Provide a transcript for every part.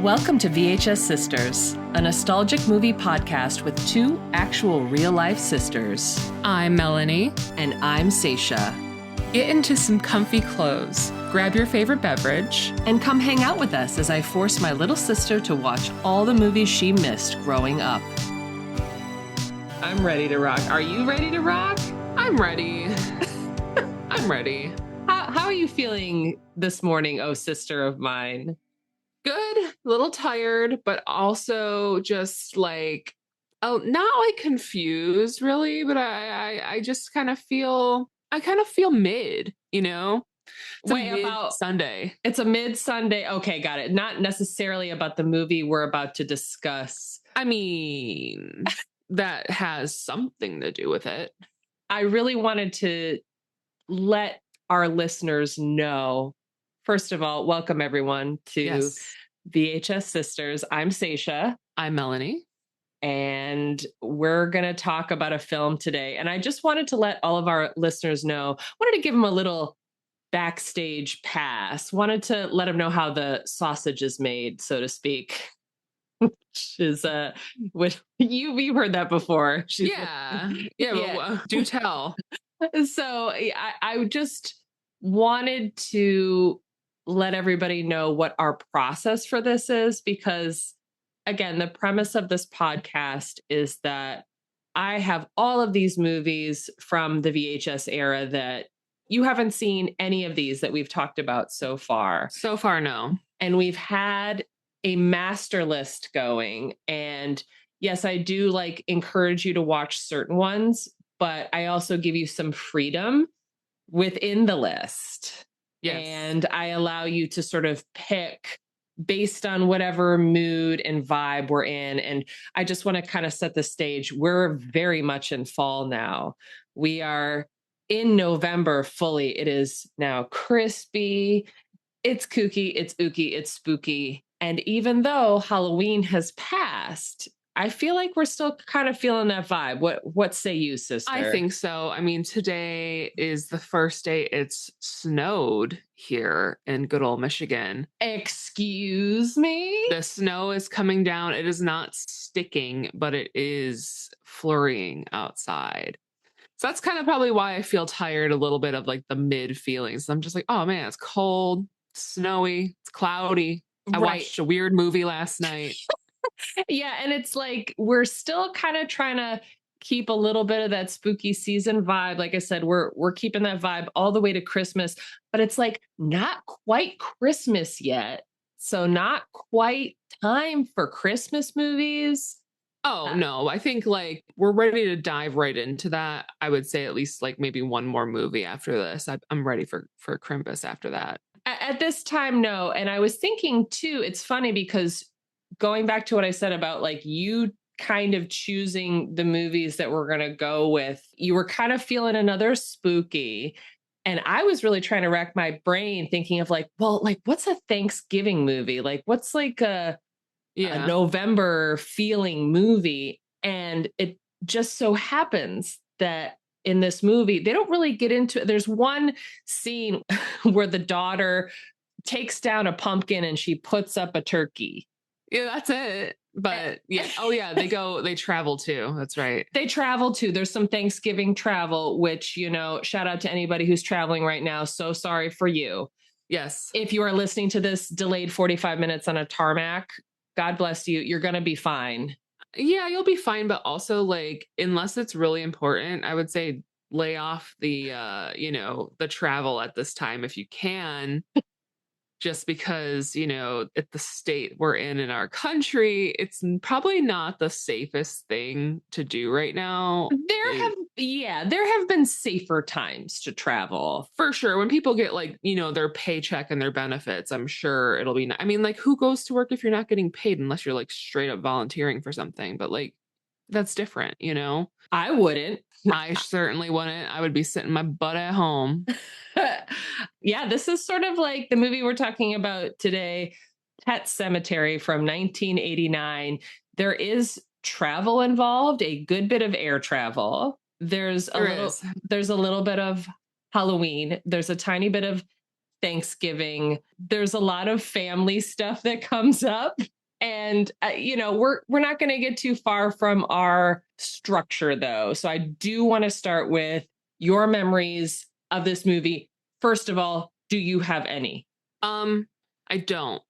Welcome to VHS Sisters, a nostalgic movie podcast with two actual real-life sisters. I'm Melanie. And I'm Seisha. Get into some comfy clothes, grab your favorite beverage, and come hang out with us as I force my little sister to watch all the movies she missed growing up. I'm ready to rock. Are you ready to rock? I'm ready. I'm ready. How are you feeling this morning, oh sister of mine? Good, a little tired, but also just like, not like confused really, but I just kind of feel, mid, you know? It's Wait, a about Sunday. It's a mid Sunday. Okay, got it. Not necessarily about the movie we're about to discuss. I mean, that has something to do with it. I really wanted to let our listeners know. First of all, welcome everyone to VHS Sisters. I'm Seisha. I'm Melanie. And we're going to talk about a film today. And I just wanted to let all of our listeners know, wanted to give them a little backstage pass, wanted to let them know how the sausage is made, so to speak. Which is, what you've heard that before. Yeah. Well, do tell. So I just wanted to let everybody know what our process for this is, because again, the premise of this podcast is that I have all of these movies from the VHS era that you haven't seen any of these that we've talked about so far. So far, no. And we've had a master list going. And yes, I do like encourage you to watch certain ones, but I also give you some freedom within the list. Yes. And I allow you to sort of pick based on whatever mood and vibe we're in. And I just want to kind of set the stage. We're very much in fall now. We are in November fully. It is now crispy. It's kooky. It's ooky. It's spooky. And even though Halloween has passed, I feel like we're still kind of feeling that vibe. What say you, sister? I think so. I mean, today is the first day it's snowed here in good old Michigan. Excuse me? The snow is coming down. It is not sticking, but it is flurrying outside. So that's kind of probably why I feel tired a little bit of like the mid feelings. I'm just like, oh man, it's cold, snowy, it's cloudy. I watched a weird movie last night. Yeah, and it's like we're still kind of trying to keep a little bit of that spooky season vibe. Like I said, we're keeping that vibe all the way to Christmas, but it's like not quite Christmas yet. So not quite time for Christmas movies. Oh, no, I think like we're ready to dive right into that. I would say at least like maybe one more movie after this. I'm ready for Krampus after that. At this time, no. And I was thinking too, it's funny because going back to what I said about like you kind of choosing the movies that we're going to go with, you were kind of feeling another spooky. And I was really trying to rack my brain thinking of like, well, like what's a Thanksgiving movie? Like what's like a November feeling movie? And it just so happens that in this movie, they don't really get into it. There's one scene where the daughter takes down a pumpkin and she puts up a turkey. Yeah, that's it. But yeah. Oh yeah, they travel too. That's right. They travel too. There's some Thanksgiving travel, which, you know, shout out to anybody who's traveling right now. So sorry for you. Yes. If you are listening to this delayed 45 minutes on a tarmac, God bless you. You're going to be fine. Yeah, you'll be fine. But also like, unless it's really important, I would say lay off the, the travel at this time if you can. Just because, you know, at the state we're in our country, it's probably not the safest thing to do right now. There have been safer times to travel. For sure. When people get like, you know, their paycheck and their benefits, I'm sure it'll be, I mean, like who goes to work if you're not getting paid unless you're like straight up volunteering for something? But like, that's different, you know? I wouldn't. I certainly wouldn't. I would be sitting my butt at home. Yeah, this is sort of like the movie we're talking about today, Pet Sematary from 1989. There is travel involved, a good bit of air travel. There's a little bit of Halloween. There's a tiny bit of Thanksgiving. There's a lot of family stuff that comes up. And we're not going to get too far from our structure though. So I do want to start with your memories of this movie. First of all, do you have any? I don't.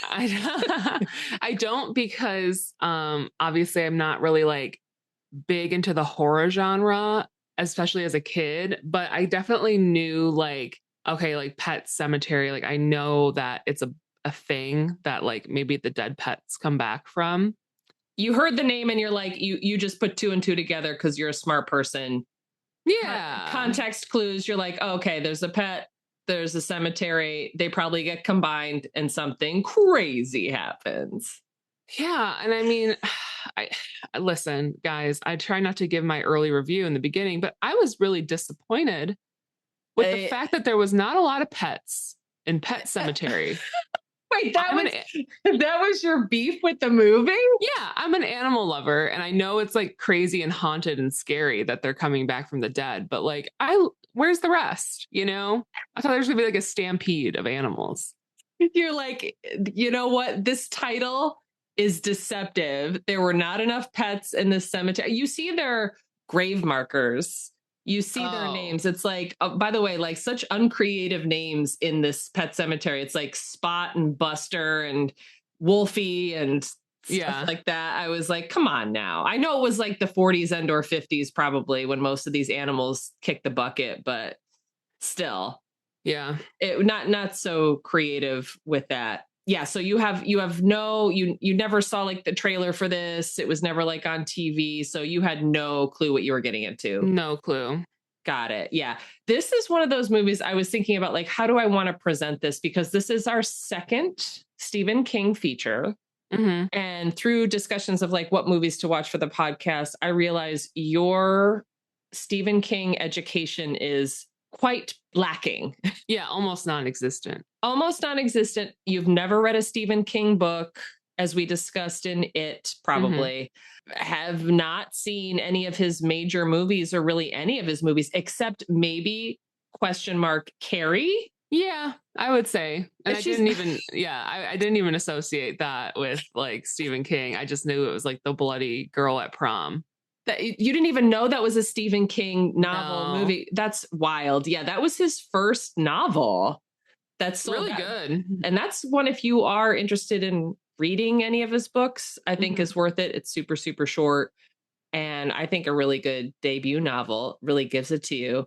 I don't because obviously I'm not really like big into the horror genre, especially as a kid, but I definitely knew like, okay, like Pet Cemetery, like I know that it's a thing that like maybe the dead pets come back from. You heard the name and you're like, you just put two and two together because you're a smart person. Yeah. Context clues. You're like, oh, okay, there's a pet, there's a cemetery. They probably get combined and something crazy happens. Yeah. And I mean, I listen, guys, I try not to give my early review in the beginning, but I was really disappointed with the fact that there was not a lot of pets in Pet Cemetery. Wait, that was your beef with the movie? Yeah, I'm an animal lover, and I know it's like crazy and haunted and scary that they're coming back from the dead, but like, where's the rest? You know, I thought there was gonna be like a stampede of animals. You're like, you know what? This title is deceptive. There were not enough pets in the cemetery. You see their grave markers. You see their names. It's like, by the way, like such uncreative names in this Pet Cemetery. It's like Spot and Buster and Wolfie and stuff like that. I was like, come on now. I know it was like the 40s and or 50s probably when most of these animals kicked the bucket, but still. Yeah. It not so creative with that. Yeah, so you never saw like the trailer for this. It was never like on TV, so you had no clue what you were getting into. No clue. Got it. Yeah. This is one of those movies I was thinking about, like, how do I want to present this? Because this is our second Stephen King feature. Mm-hmm. And through discussions of like what movies to watch for the podcast, I realize your Stephen King education is quite lacking. Yeah, almost non-existent. Almost non-existent. You've never read a Stephen King book, as we discussed in It, probably. Mm-hmm. Have not seen any of his major movies or really any of his movies, except maybe Carrie. Yeah, I would say. And I didn't even associate that with like Stephen King. I just knew it was like the bloody girl at prom. That you didn't even know that was a Stephen King novel movie. That's wild. Yeah, that was his first novel. That's really good. And that's one, if you are interested in reading any of his books, I think is worth it. It's super, super short. And I think a really good debut novel really gives it to you.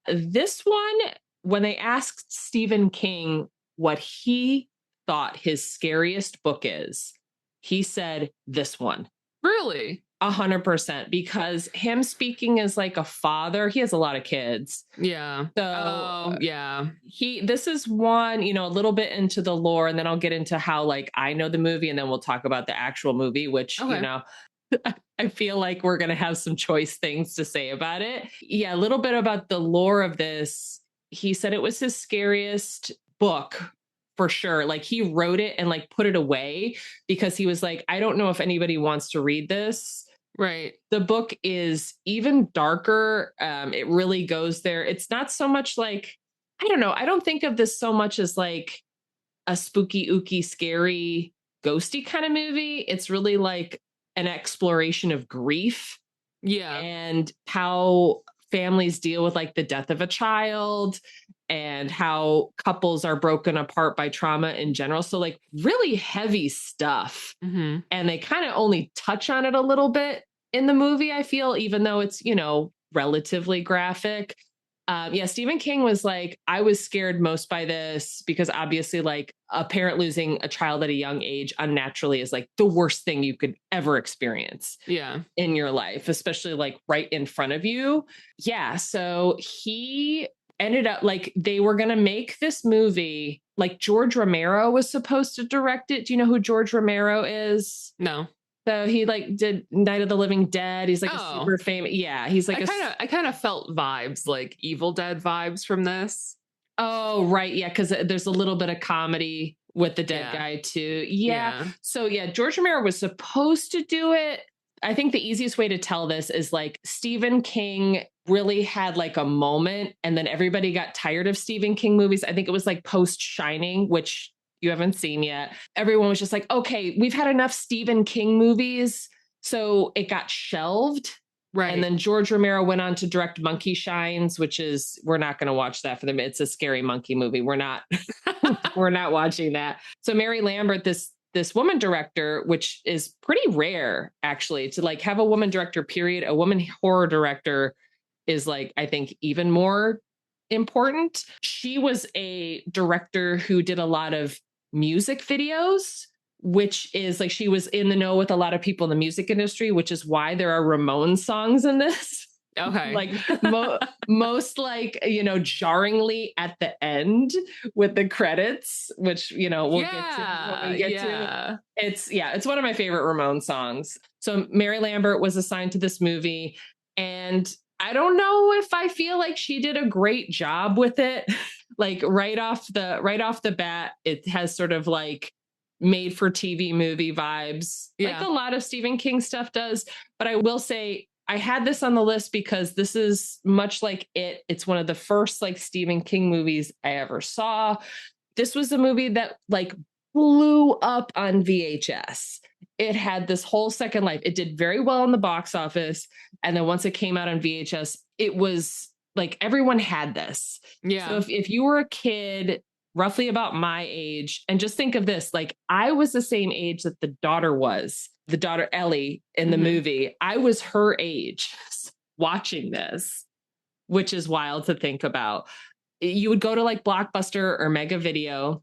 This one, when they asked Stephen King what he thought his scariest book is, he said this one. Really? 100%, because him speaking as like a father, he has a lot of kids. Yeah. So this is one, a little bit into the lore, and then I'll get into how like I know the movie, and then we'll talk about the actual movie, which, I feel like we're going to have some choice things to say about it. Yeah. A little bit about the lore of this. He said it was his scariest book for sure. Like he wrote it and like put it away because he was like, I don't know if anybody wants to read this. Right. The book is even darker. It really goes there. It's not so much like, I don't know. I don't think of this so much as like a spooky, ooky, scary, ghosty kind of movie. It's really like an exploration of grief. Yeah. And how families deal with like the death of a child and how couples are broken apart by trauma in general. So like really heavy stuff. Mm-hmm. And they kind of only touch on it a little bit in the movie, I feel, even though it's, relatively graphic. Stephen King was like, I was scared most by this because obviously like a parent losing a child at a young age unnaturally is like the worst thing you could ever experience in your life, especially like right in front of you. Yeah. So he ended up like they were going to make this movie. Like George Romero was supposed to direct it. Do you know who George Romero is? No. So he like did Night of the Living Dead. He's like a super famous. Yeah, he's like I kind of felt vibes like Evil Dead vibes from this. Oh, right. Yeah, because there's a little bit of comedy with the dead guy too. Yeah. So George Romero was supposed to do it. I think the easiest way to tell this is like Stephen King really had like a moment and then everybody got tired of Stephen King movies. I think it was like post Shining, which you haven't seen yet. Everyone was just like, okay, we've had enough Stephen King movies. So it got shelved. Right. And then George Romero went on to direct Monkey Shines, which is, we're not going to watch that for them. It's a scary monkey movie. We're not, we're not watching that. So Mary Lambert, this woman director, which is pretty rare actually, to like have a woman director, period. A woman horror director is like, I think even more important. She was a director who did a lot of music videos, which is like, she was in the know with a lot of people in the music industry, which is why there are Ramones songs in this. Okay. Like most like, you know, jarringly at the end with the credits, which, you know, we'll get to when we get to. It's one of my favorite Ramones songs. So Mary Lambert was assigned to this movie, and I don't know if I feel like she did a great job with it. Like right off the bat, it has sort of like made for TV movie vibes, like a lot of Stephen King stuff does. But I will say, I had this on the list because this is much like it. It's one of the first like Stephen King movies I ever saw. This was a movie that like blew up on VHS. It had this whole second life. It did very well in the box office. And then once it came out on VHS, it was like everyone had this. Yeah. So if you were a kid roughly about my age, and just think of this, like I was the same age that the daughter Ellie in the movie. I was her age watching this, which is wild to think about. You would go to like Blockbuster or Mega Video,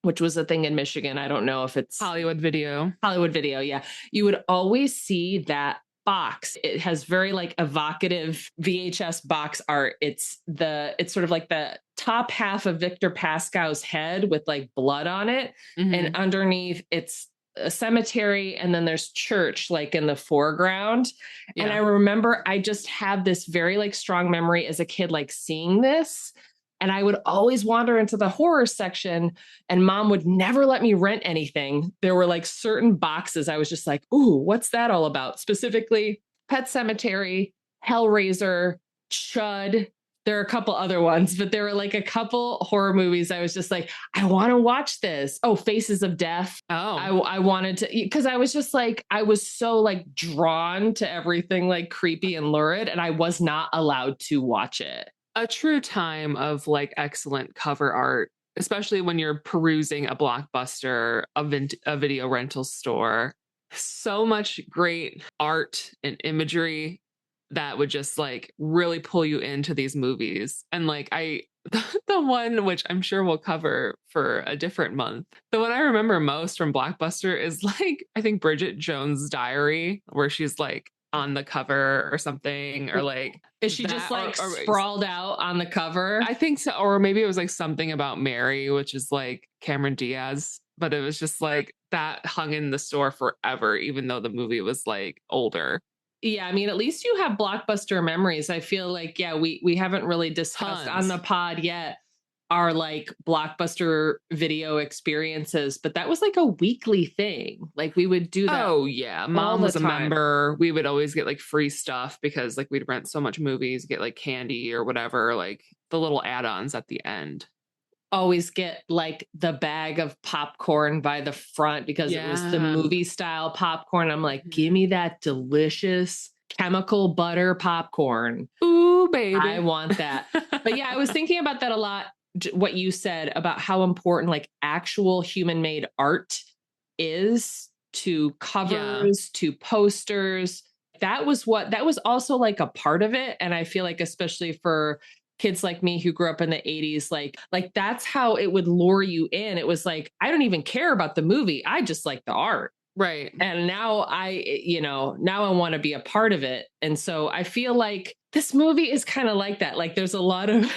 which was a thing in Michigan. I don't know if it's Hollywood Video. Yeah. You would always see that box. It has very like evocative VHS box art. It's sort of like the top half of Victor Pascow's head with like blood on it. And underneath it's a cemetery, and then there's church like in the foreground. And I remember I just had this very like strong memory as a kid, like seeing this. And I would always wander into the horror section, and mom would never let me rent anything. There were like certain boxes I was just like, ooh, what's that all about? Specifically, Pet Sematary, Hellraiser, Chud. There are a couple other ones, but there were like a couple horror movies. I was just like, I want to watch this. Oh, Faces of Death. Oh, I wanted to, because I was just like, I was so like drawn to everything like creepy and lurid, and I was not allowed to watch it. A true time of like excellent cover art, especially when you're perusing a Blockbuster, a video rental store. So much great art and imagery that would just like really pull you into these movies. And like the one which I'm sure we'll cover for a different month, the one I remember most from Blockbuster is like, I think Bridget Jones' Diary, where she's like on the cover or something, or like, is she just like sprawled out on the cover? I think so. Or maybe it was like Something About Mary, which is like Cameron Diaz, but it was just like that hung in the store forever, even though the movie was like older. Yeah, I mean, at least you have Blockbuster memories. I feel like, we haven't really discussed on the pod yet our like Blockbuster video experiences, but that was like a weekly thing. Like we would do that. Oh yeah, mom was a member. We would always get like free stuff because like we'd rent so much movies, get like candy or whatever, like the little add-ons at the end. Always get like the bag of popcorn by the front because it was the movie style popcorn. I'm like, give me that delicious chemical butter popcorn. Ooh, baby. I want that. But yeah, I was thinking about that a lot. What you said about how important like actual human made art is to covers, to posters. That was also like a part of it. And I feel like, especially for kids like me who grew up in the 80s, like that's how it would lure you in. It was like, I don't even care about the movie. I just like the art. Right. And now I want to be a part of it. And so I feel like this movie is kind of like that. Like there's a lot of,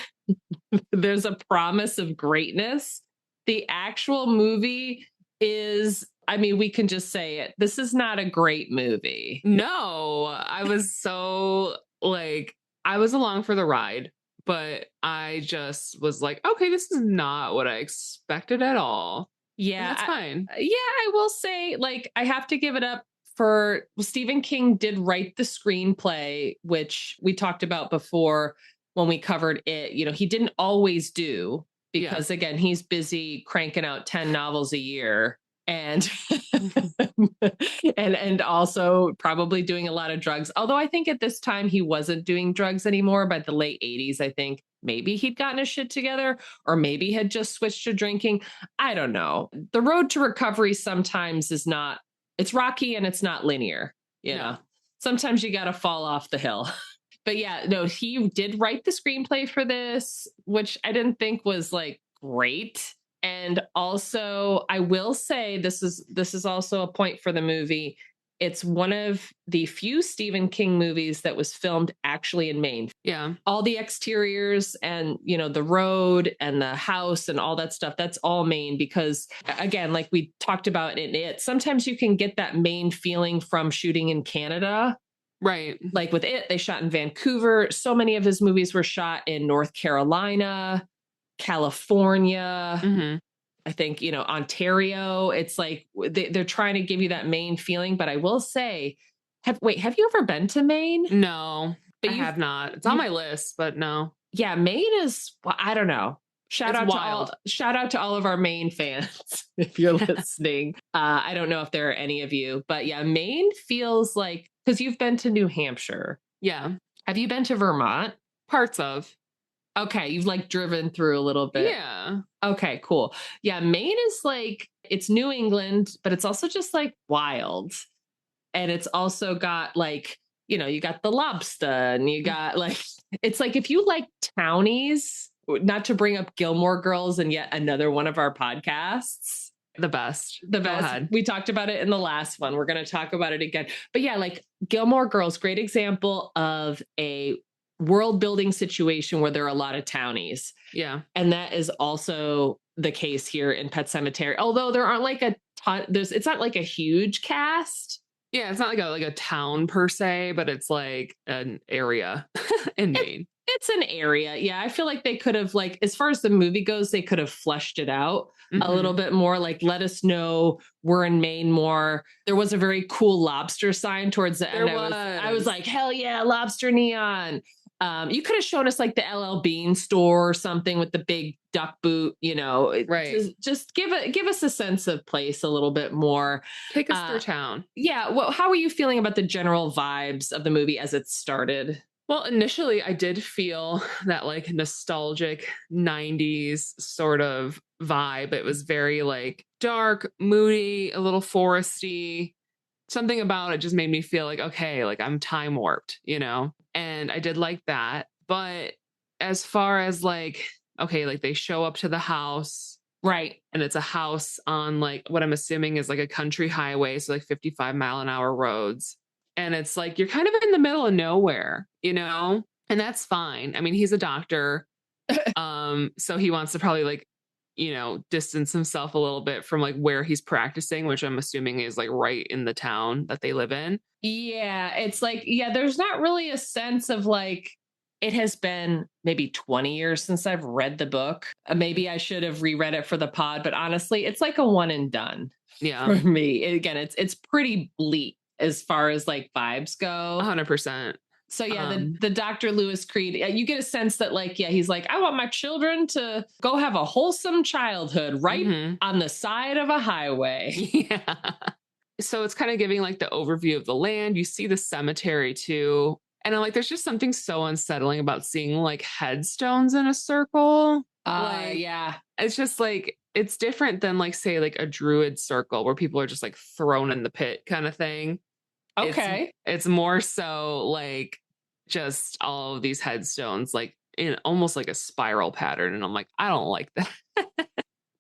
there's a promise of greatness. The actual movie is, I mean, we can just say it. This is not a great movie. No, I was so like, I was along for the ride, but I just was like, okay, this is not what I expected at all. Yeah, and that's fine. I will say, like, I have to give it up for Stephen King did write the screenplay, which we talked about before when we covered it. You know, he didn't always do. because again, he's busy cranking out 10 novels a year and and also probably doing a lot of drugs. Although I think at this time he wasn't doing drugs anymore. By the late 80s, I think maybe he'd gotten his shit together or maybe had just switched to drinking. I don't know. The road to recovery sometimes is not, it's rocky and it's not linear, you know. Sometimes you got to fall off the hill. But yeah, no, he did write the screenplay for this, which I didn't think was like great. And also, I will say this is also a point for the movie. It's one of the few Stephen King movies that was filmed actually in Maine. Yeah. All the exteriors and, you know, the road and the house and all that stuff, that's all Maine because, again, like we talked about in it, sometimes you can get that Maine feeling from shooting in Canada. Right. Like with it, they shot in Vancouver. So many of his movies were shot in North Carolina, California. Mm-hmm. I think, you know, Ontario. It's like they're trying to give you that Maine feeling. But I will say, have you ever been to Maine? No, but I have not. It's on my list, but no. Yeah, Maine is, well, I don't know. Shout out to all of our Maine fans if you're listening. I don't know if there are any of you, but yeah, Maine feels like, because you've been to New Hampshire. Yeah. Have you been to Vermont? Parts of. Okay, you've like driven through a little bit. Yeah. Okay, cool. Yeah, Maine is like, it's New England, but it's also just like wild. And it's also got like, you know, you got the lobster and you got like, it's like if you like townies, not to bring up Gilmore Girls and yet another one of our podcasts. The best. The best. We talked about it in the last one. We're going to talk about it again. But yeah, like Gilmore Girls, great example of a world building situation where there are a lot of townies. Yeah. And that is also the case here in Pet Sematary. Although there aren't like a ton, it's not like a huge cast. Yeah, it's not like a town per se, but it's like an area in Maine. It's an area. Yeah, I feel like they could have, like, as far as the movie goes, they could have fleshed it out a little bit more. Like, let us know we're in Maine more. There was a very cool lobster sign towards the end. I was like, hell yeah, lobster neon. You could have shown us like the LL Bean store or something with the big duck boot, you know, right. Just give us a sense of place a little bit more. Take us through town. Yeah. Well, how are you feeling about the general vibes of the movie as it started? Well, initially I did feel that like nostalgic 90s sort of vibe. It was very like dark, moody, a little foresty. Something about it just made me feel like, okay, like I'm time warped, you know? And I did like that. But as far as like, okay, like they show up to the house. Right. And it's a house on like what I'm assuming is like a country highway. So like 55-mile-an-hour roads. And it's like, you're kind of in the middle of nowhere, you know? And that's fine. I mean, he's a doctor. So he wants to probably like, you know, distance himself a little bit from like where he's practicing, which I'm assuming is like right in the town that they live in. Yeah. It's like, yeah, there's not really a sense of like, it has been maybe 20 years since I've read the book. Maybe I should have reread it for the pod, but honestly, it's like a one and done for me. Again, it's pretty bleak as far as like vibes go. 100%. So yeah, the Dr. Lewis Creed, you get a sense that like, yeah, he's like, I want my children to go have a wholesome childhood right on the side of a highway. Yeah. So it's kind of giving like the overview of the land. You see the cemetery too. And I'm like, there's just something so unsettling about seeing like headstones in a circle. Yeah. It's just like, it's different than like, say, like a druid circle where people are just like thrown in the pit kind of thing. Okay. It's more so like just all of these headstones, like in almost like a spiral pattern. And I'm like, I don't like that.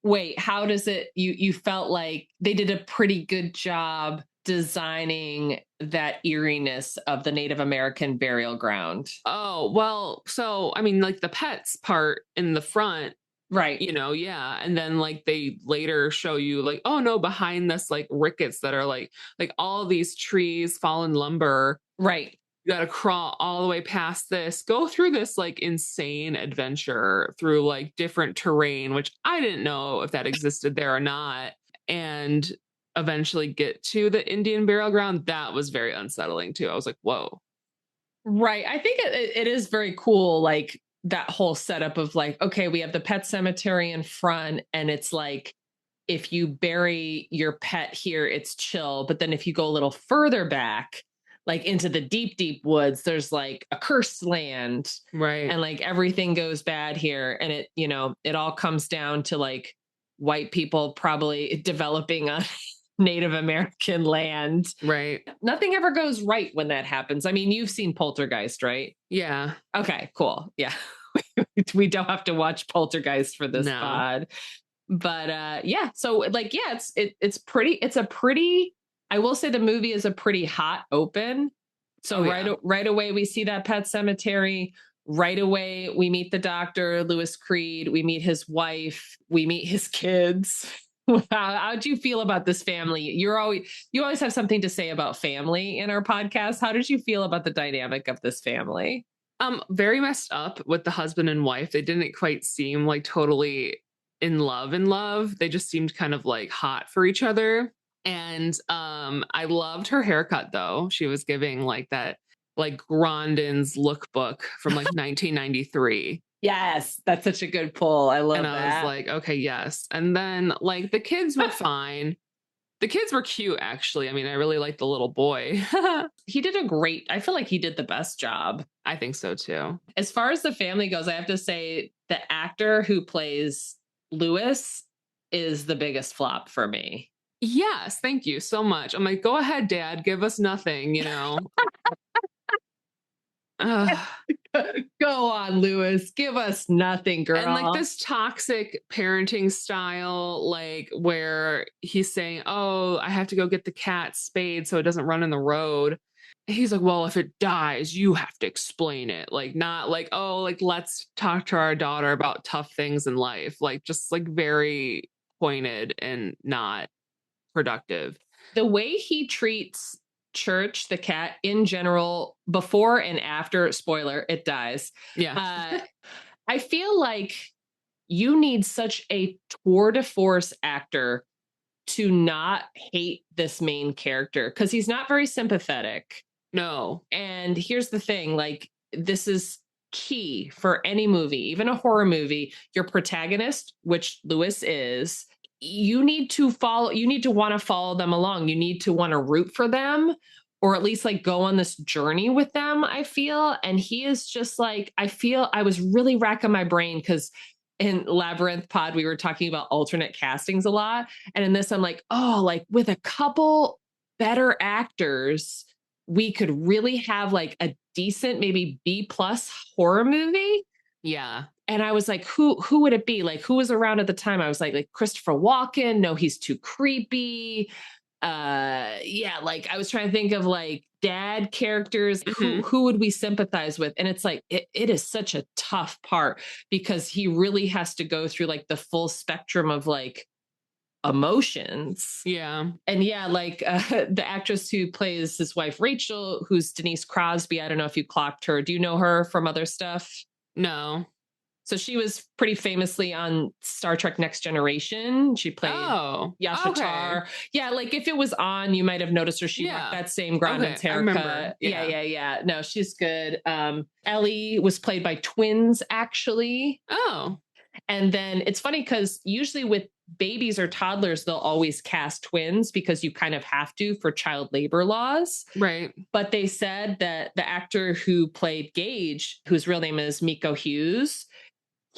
Wait, how does it, you felt like they did a pretty good job designing that eeriness of the Native American burial ground? Oh, well, so, I mean, like the pets part in the front, right? You know, yeah. And then like they later show you like, oh no, behind this like rickets that are like all these trees, fallen lumber. Right. You got to crawl all the way past this, go through this like insane adventure through like different terrain, which I didn't know if that existed there or not. And eventually get to the Indian burial ground. That was very unsettling too. I was like, whoa. Right. I think it is very cool. Like that whole setup of like, okay, we have the pet cemetery in front, and it's like, if you bury your pet here, it's chill. But then if you go a little further back, like into the deep, deep woods, there's like a cursed land. Right. And like everything goes bad here. And it, you know, it all comes down to like white people probably developing a Native American land. Right. Nothing ever goes right when that happens. I mean, you've seen Poltergeist, right? Yeah. Okay, cool. Yeah. We don't have to watch Poltergeist for this No. pod. But yeah, so like yeah, it's a pretty, I will say the movie is a pretty hot open. So right away we see that pet cemetery. Right away we meet the doctor, Lewis Creed, we meet his wife, we meet his kids. How'd you feel about this family? You always have something to say about family in our podcast. How did you feel about the dynamic of this family? Very messed up with the husband and wife. They didn't quite seem like totally in love. They just seemed kind of like hot for each other. And I loved her haircut though. She was giving like that like Grondin's lookbook from like 1993. Yes, that's such a good pull. I love and that. I was like, okay, yes. And then like the kids were fine. The kids were cute, actually. I mean, I really liked the little boy. He did I feel like he did the best job. I think so too. As far as the family goes, I have to say the actor who plays Lewis is the biggest flop for me. Yes, thank you so much. I'm like, go ahead, Dad, give us nothing, you know. Go on, Lewis. Give us nothing, girl. And like this toxic parenting style, like where he's saying, oh, I have to go get the cat spayed so it doesn't run in the road. He's like, well, if it dies, you have to explain it. Like, not like, oh, like, let's talk to our daughter about tough things in life. Like, just like very pointed and not productive. The way he treats Church, the cat in general, before and after, spoiler, it dies. Yeah. I feel like you need such a tour de force actor to not hate this main character because he's not very sympathetic. No. And here's the thing, like, this is key for any movie, even a horror movie. Your protagonist, which Lewis is, you need to want to follow them along. You need to want to root for them, or at least like go on this journey with them, I feel. And he is just like, I was really racking my brain because in Labyrinth Pod, we were talking about alternate castings a lot. And in this, I'm like, oh, like with a couple better actors, we could really have like a decent, maybe B+ horror movie. Yeah. And I was like, who would it be? Like, who was around at the time? I was like Christopher Walken. No, he's too creepy. Yeah, like I was trying to think of like dad characters. Mm-hmm. Who would we sympathize with? And it's like, it is such a tough part because he really has to go through like the full spectrum of like emotions. Yeah. And yeah, like the actress who plays his wife, Rachel, who's Denise Crosby. I don't know if you clocked her. Do you know her from other stuff? No. So she was pretty famously on Star Trek Next Generation. She played Yasha Tar. Yeah, like if it was on, you might have noticed her. She rocked that same Grondin's haircut. Yeah. No, she's good. Ellie was played by twins, actually. Oh. And then it's funny because usually with babies or toddlers, they'll always cast twins because you kind of have to for child labor laws. Right. But they said that the actor who played Gage, whose real name is Miko Hughes,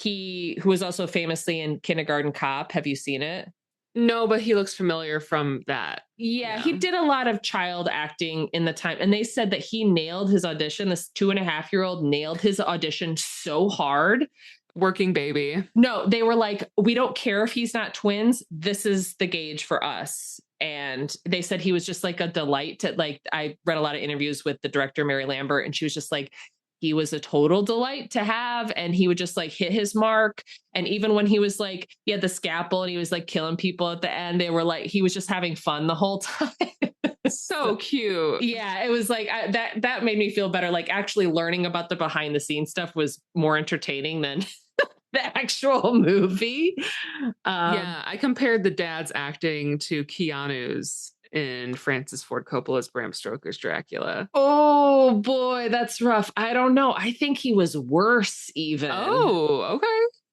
who was also famously in Kindergarten Cop. Have you seen it? No, but he looks familiar from that. Yeah, he did a lot of child acting in the time. And they said that he nailed his audition. This 2.5-year-old nailed his audition so hard. Working baby. No, they were like, we don't care if he's not twins. This is the Gage for us. And they said he was just like a delight to, like, I read a lot of interviews with the director, Mary Lambert, and she was just like, he was a total delight to have. And he would just like hit his mark. And even when he was like, he had the scalpel and he was like killing people at the end, they were like, he was just having fun the whole time. So cute. Yeah, it was like that made me feel better. Like actually learning about the behind the scenes stuff was more entertaining than the actual movie. Yeah, I compared the dad's acting to Keanu's in Francis Ford Coppola's Bram Stoker's Dracula. Oh boy, that's rough. I don't know. I think he was worse even. Oh, okay.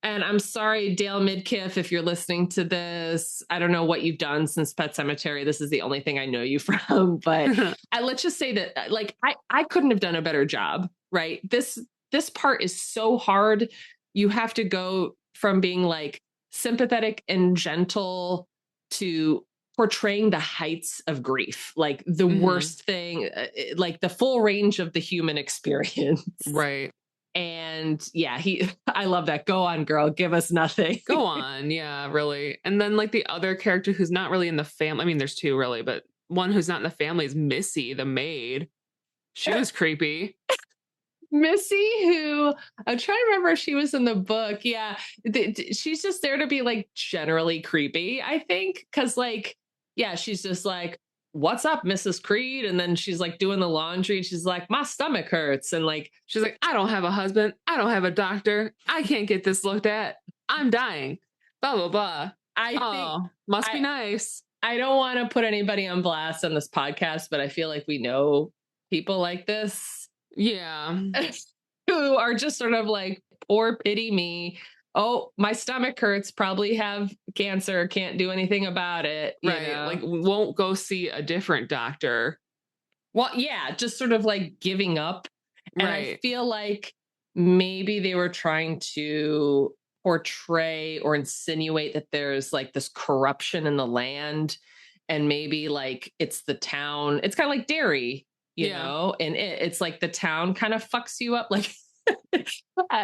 And I'm sorry, Dale Midkiff, if you're listening to this. I don't know what you've done since Pet Sematary. This is the only thing I know you from. But let's just say that, like, I couldn't have done a better job, right? This part is so hard. You have to go from being like sympathetic and gentle to portraying the heights of grief, like the worst thing, like the full range of the human experience. Right. And yeah, I love that. Go on, girl. Give us nothing. Go on. Yeah, really. And then like the other character who's not really in the family. I mean, there's two really, but one who's not in the family is Missy, the maid. She was creepy. Missy, who I'm trying to remember if she was in the book. Yeah, she's just there to be like generally creepy, I think. Cause like, yeah, she's just like, what's up, Mrs. Creed? And then she's like doing the laundry. She's like, my stomach hurts. And like, she's like, I don't have a husband. I don't have a doctor. I can't get this looked at. I'm dying. Blah, blah, blah. Must be nice. I don't want to put anybody on blast on this podcast, but I feel like we know people like this. Yeah. Who are just sort of like, poor pity me. Oh, my stomach hurts, probably have cancer, can't do anything about it. Right. Like, won't go see a different doctor. Well, yeah, just sort of like giving up. And right. I feel like maybe they were trying to portray or insinuate that there's like this corruption in the land. And maybe like it's the town. It's kind of like Derry, you know, and it's like the town kind of fucks you up. Like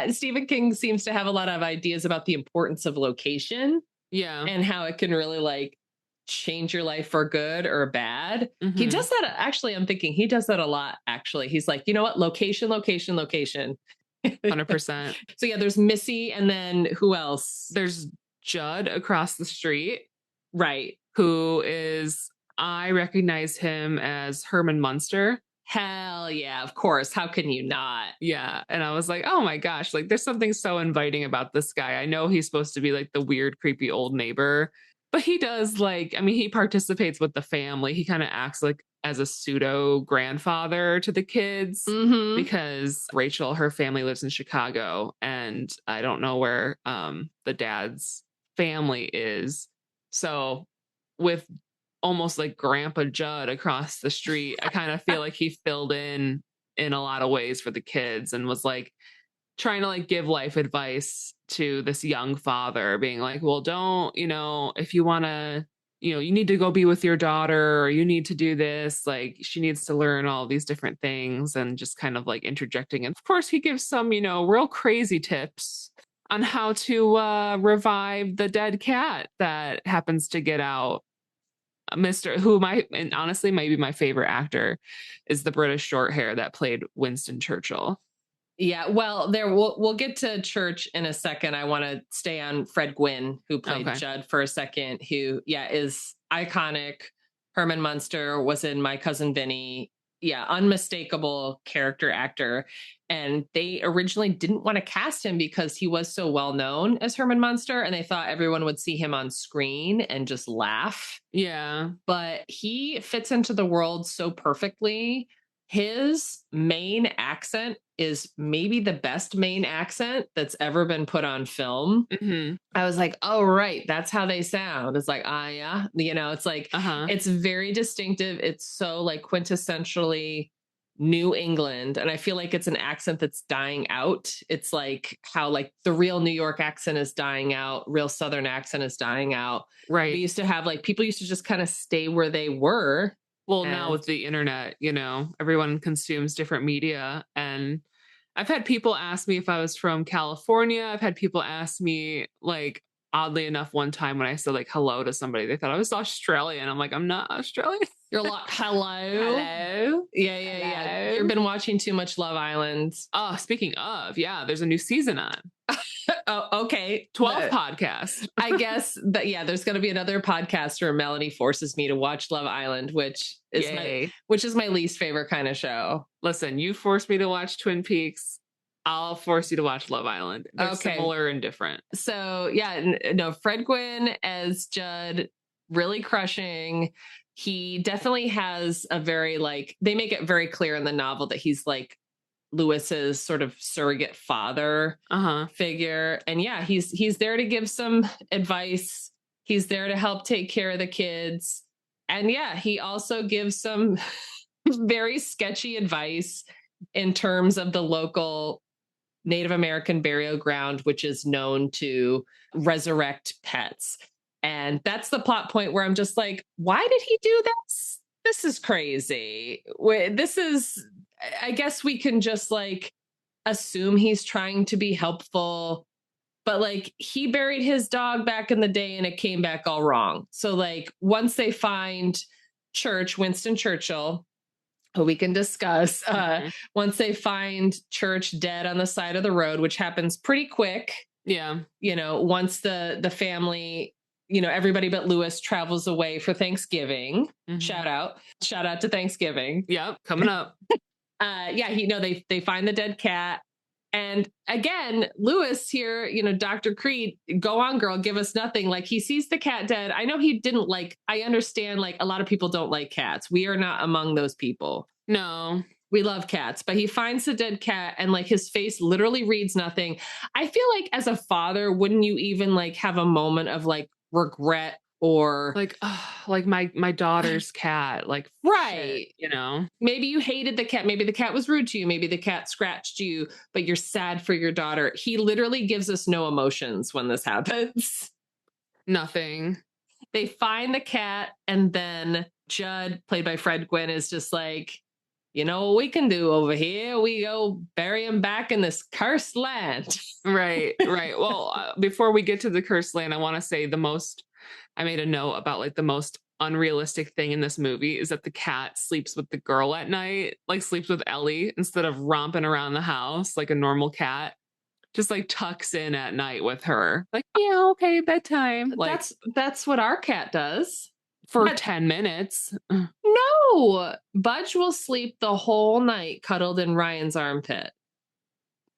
Stephen King seems to have a lot of ideas about the importance of location. Yeah. And how it can really like change your life for good or bad. Mm-hmm. He does that. Actually, I'm thinking he does that a lot. Actually, he's like, you know what? Location. 100%. So yeah, there's Missy. And then who else? There's Judd across the street. Right. Who is, I recognize him as Herman Munster. Hell yeah, of course. How can you not? Yeah. And I was like, oh my gosh, like there's something so inviting about this guy. I know he's supposed to be like the weird, creepy old neighbor, but he does like, I mean, he participates with the family. He kind of acts like as a pseudo grandfather to the kids because Rachel, her family lives in Chicago and I don't know where the dad's family is. So with almost like Grandpa Judd across the street, I kind of feel like he filled in a lot of ways for the kids and was like trying to like give life advice to this young father, being like, well, don't, you know, if you want to, you know, you need to go be with your daughter or you need to do this, like she needs to learn all these different things, and just kind of like interjecting. And of course he gives some, you know, real crazy tips on how to revive the dead cat that happens to get out. Mr. who might, and honestly might be my favorite actor, is the British short hair that played Winston Churchill. Yeah, well, we'll get to Church in a second. I want to stay on Fred Gwynne, who played Judd for a second, who is iconic. Herman Munster was in My Cousin Vinny. Yeah, unmistakable character actor. And they originally didn't want to cast him because he was so well known as Herman Munster, and they thought everyone would see him on screen and just laugh. Yeah. But he fits into the world so perfectly. His main accent is maybe the best main accent that's ever been put on film. I was like, oh, right. That's how they sound. It's like, yeah. You know, it's like, it's very distinctive. It's so like quintessentially New England. And I feel like it's an accent that's dying out. It's like how like the real New York accent is dying out. Real Southern accent is dying out. Right. We used to have like, people used to just kind of stay where they were. Well, now with the internet, you know, everyone consumes different media. And I've had people ask me if I was from California. I've had people ask me, like, oddly enough, one time when I said like hello to somebody, they thought I was Australian. I'm like, I'm not Australian. You're like, hello. Hello. Yeah. You've been watching too much Love Island. Oh, speaking of, yeah, there's a new season on. Oh, okay. 12th podcast. I guess that, yeah, there's going to be another podcast where Melanie forces me to watch Love Island, which is my least favorite kind of show. Listen, you forced me to watch Twin Peaks. I'll force you to watch Love Island. They're similar and different. So yeah, no, Fred Gwynne as Judd, really crushing. He definitely has a very like, they make it very clear in the novel that he's like Lewis's sort of surrogate father figure. And yeah, he's there to give some advice. He's there to help take care of the kids. And yeah, he also gives some very sketchy advice in terms of the local Native American burial ground, which is known to resurrect pets. And that's the plot point where I'm just like, why did he do this? This is crazy. This is, I guess we can just like assume he's trying to be helpful, but like he buried his dog back in the day and it came back all wrong. So like once they find Winston Churchill, who we can discuss, once they find Church dead on the side of the road, which happens pretty quick. Yeah. You know, once the family, you know, everybody but Lewis travels away for Thanksgiving. Shout out to Thanksgiving. Yep, coming up. They find the dead cat. And again, Lewis here, you know, Dr. Creed, go on, girl, give us nothing. Like he sees the cat dead. I know he didn't like, I understand like a lot of people don't like cats. We are not among those people. No. We love cats, but he finds the dead cat and like his face literally reads nothing. I feel like as a father, wouldn't you even like have a moment of like regret or like my daughter's cat, like right, shit, you know, maybe you hated the cat, maybe the cat was rude to you, maybe the cat scratched you, but you're sad for your daughter. He literally gives us no emotions when this happens. Nothing. They find the cat and then Judd, played by Fred Gwynn, is just like, you know what we can do over here? We go bury him back in this cursed land. Right. Well, before we get to the cursed land, I want to say I made a note about like the most unrealistic thing in this movie is that the cat sleeps with the girl at night, like sleeps with Ellie instead of romping around the house like a normal cat. Just like tucks in at night with her. Like, yeah, okay, bedtime. Like that's what our cat does. For 10 minutes. No, Budge will sleep the whole night cuddled in Ryan's armpit.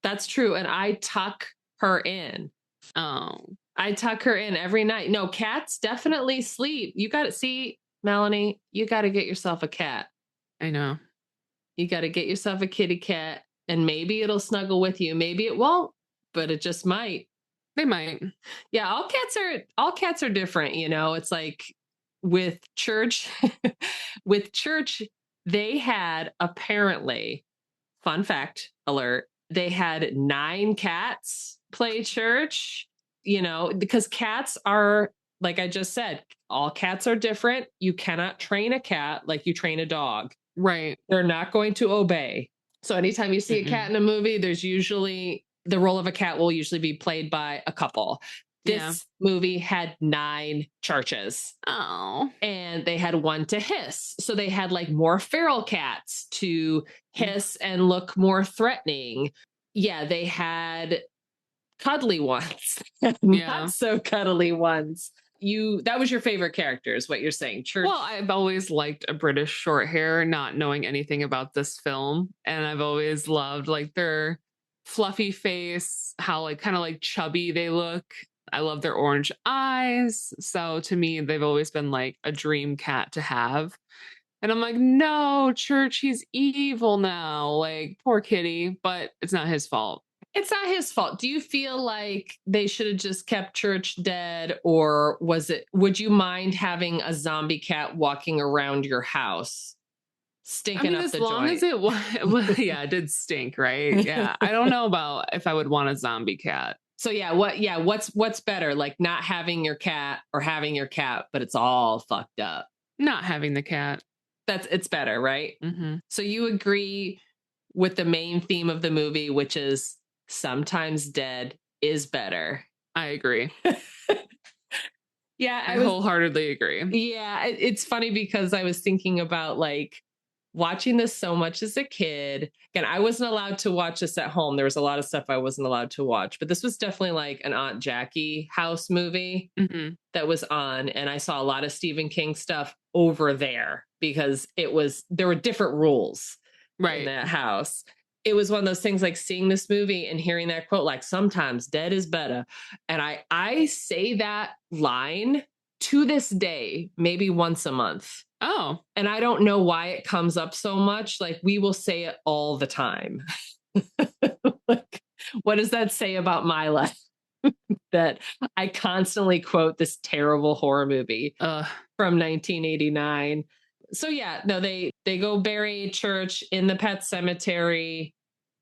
That's true. And I tuck her in. Oh. I tuck her in every night. No, cats definitely sleep. You got to see, Melanie, you got to get yourself a cat. I know. You got to get yourself a kitty cat and maybe it'll snuggle with you. Maybe it won't, but it just might. They might. Yeah, all cats are different, you know. It's like with Church, they had apparently, fun fact alert, they had 9 cats play Church, you know, because cats are, like I just said, all cats are different. You cannot train a cat like you train a dog. Right. They're not going to obey. So anytime you see a cat in a movie, there's usually the role of a cat will usually be played by a couple. This movie had 9 Churches. Oh. And they had 1 to hiss. So they had like more feral cats to hiss and look more threatening. Yeah, they had cuddly ones. Not so cuddly ones. That was your favorite character is what you're saying. Church. Well, I've always liked a British short hair, not knowing anything about this film. And I've always loved like their fluffy face, how like kind of like chubby they look. I love their orange eyes. So to me, they've always been like a dream cat to have. And I'm like, no, Church, he's evil now. Like, poor kitty, but it's not his fault. It's not his fault. Do you feel like they should have just kept Church dead? Or would you mind having a zombie cat walking around your house? Stinking up the joint. As long as it was, yeah, it did stink, right? Yeah. I don't know about if I would want a zombie cat. So what's better? Like not having your cat or having your cat, but it's all fucked up. Not having the cat. It's better, right? So you agree with the main theme of the movie, which is sometimes dead is better. I agree. Yeah, I wholeheartedly agree. Yeah, it's funny because I was thinking about like watching this so much as a kid. Again, I wasn't allowed to watch this at home. There was a lot of stuff I wasn't allowed to watch, but this was definitely like an Aunt Jackie house movie that was on. And I saw a lot of Stephen King stuff over there because there were different rules in that house. It was one of those things like seeing this movie and hearing that quote, like sometimes dead is better. And I say that line to this day, maybe once a month. Oh, And I don't know why it comes up so much. Like, we will say it all the time. Like, what does that say about my life? That I constantly quote this terrible horror movie from 1989. So yeah, no, they go bury Church in the pet cemetery,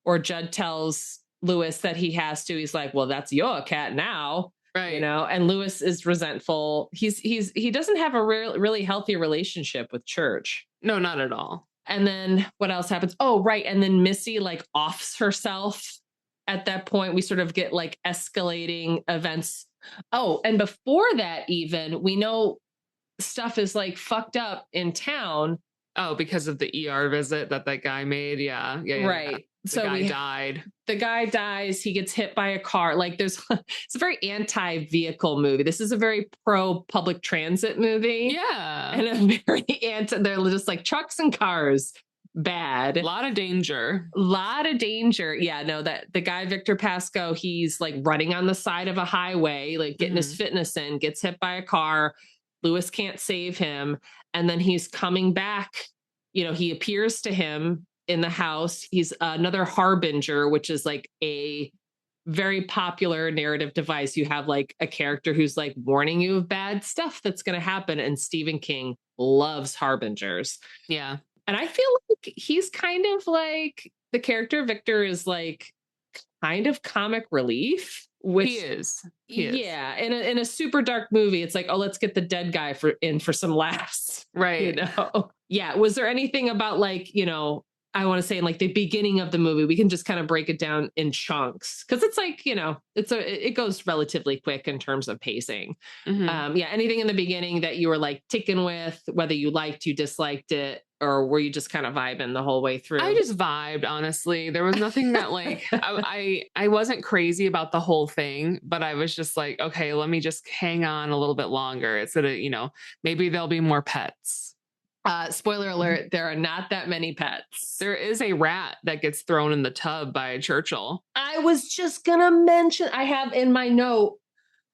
or Judd tells Lewis that he has to. He's like, well, that's your cat now. right. You know, and Lewis is resentful. He doesn't have a really healthy relationship with Church. No, not at all. And then what else happens? Oh, right. And then Missy like offs herself. At that point, we sort of get like escalating events. Oh, and before that, even we know stuff is like fucked up in town. Oh, because of the ER visit that guy made. Yeah. Right. Yeah. So the guy died. The guy dies. He gets hit by a car. Like it's a very anti-vehicle movie. This is a very pro public transit movie. Yeah. And a very they're just like trucks and cars. Bad. A lot of danger. Yeah, no, that the guy Victor Pascoe, he's like running on the side of a highway, like getting his fitness in, gets hit by a car. Lewis can't save him. And then he's coming back. You know, he appears to him in the house. He's another harbinger, which is like a very popular narrative device. You have like a character who's like warning you of bad stuff that's going to happen. And Stephen King loves harbingers. Yeah. And I feel like he's kind of like the character Victor is like kind of comic relief. Which he is. Yeah, in a super dark movie, it's like, oh, let's get the dead guy for some laughs, right? You know, yeah. Was there anything about like, you know, I want to say in like the beginning of the movie, we can just kind of break it down in chunks because it's like, you know, it goes relatively quick in terms of pacing. Yeah, anything in the beginning that you were like ticking with, whether you liked, you disliked it, or were you just kind of vibing the whole way through? I just vibed, honestly. There was nothing that like I wasn't crazy about the whole thing, but I was just like, okay, let me just hang on a little bit longer. It's that, you know, maybe there'll be more pets. Spoiler alert, there are not that many pets. There is a rat that gets thrown in the tub by Churchill. I was just gonna mention, I have in my note,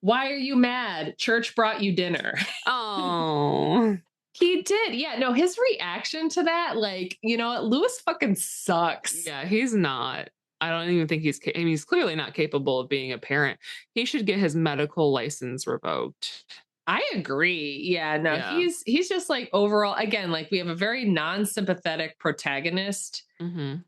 why are you mad? Church brought you dinner. Oh. He did. Yeah, no, his reaction to that, like, you know, Lewis fucking sucks. Yeah, he's not. I don't even think he's clearly not capable of being a parent. He should get his medical license revoked. I agree. Yeah, no, yeah. He's just like overall, again, like we have a very non-sympathetic protagonist.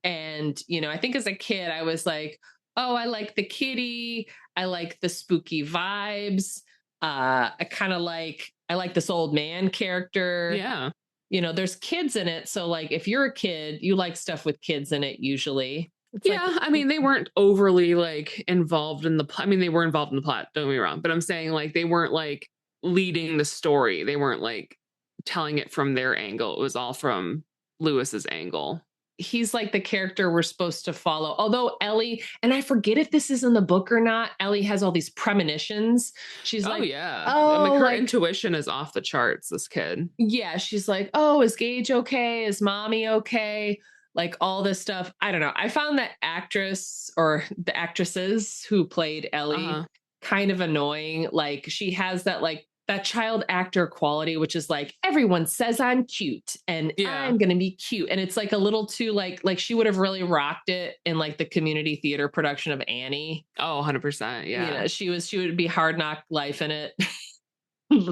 And, you know, I think as a kid, I was like, oh, I like the kitty. I like the spooky vibes. I like this old man character. Yeah. You know, there's kids in it. So like, if you're a kid, you like stuff with kids in it usually. It's I mean, they weren't overly like involved in the plot. I mean, they were involved in the plot, don't get me wrong. But I'm saying like, they weren't like leading the story. They weren't like telling it from their angle. It was all from Lewis's angle. He's like the character we're supposed to follow. Although Ellie, and I forget if this is in the book or not, Ellie has all these premonitions. She's like, yeah. Oh, like her intuition is off the charts, this kid. Yeah. She's like, oh, is Gage okay? Is mommy okay? Like all this stuff. I don't know. I found that actress or the actresses who played Ellie kind of annoying. Like she has that like that child actor quality, which is like, everyone says I'm cute and I'm going to be cute. And it's like a little too like she would have really rocked it in like the community theater production of Annie. Oh, 100%. Yeah. You know, she would be Hard Knock Life in it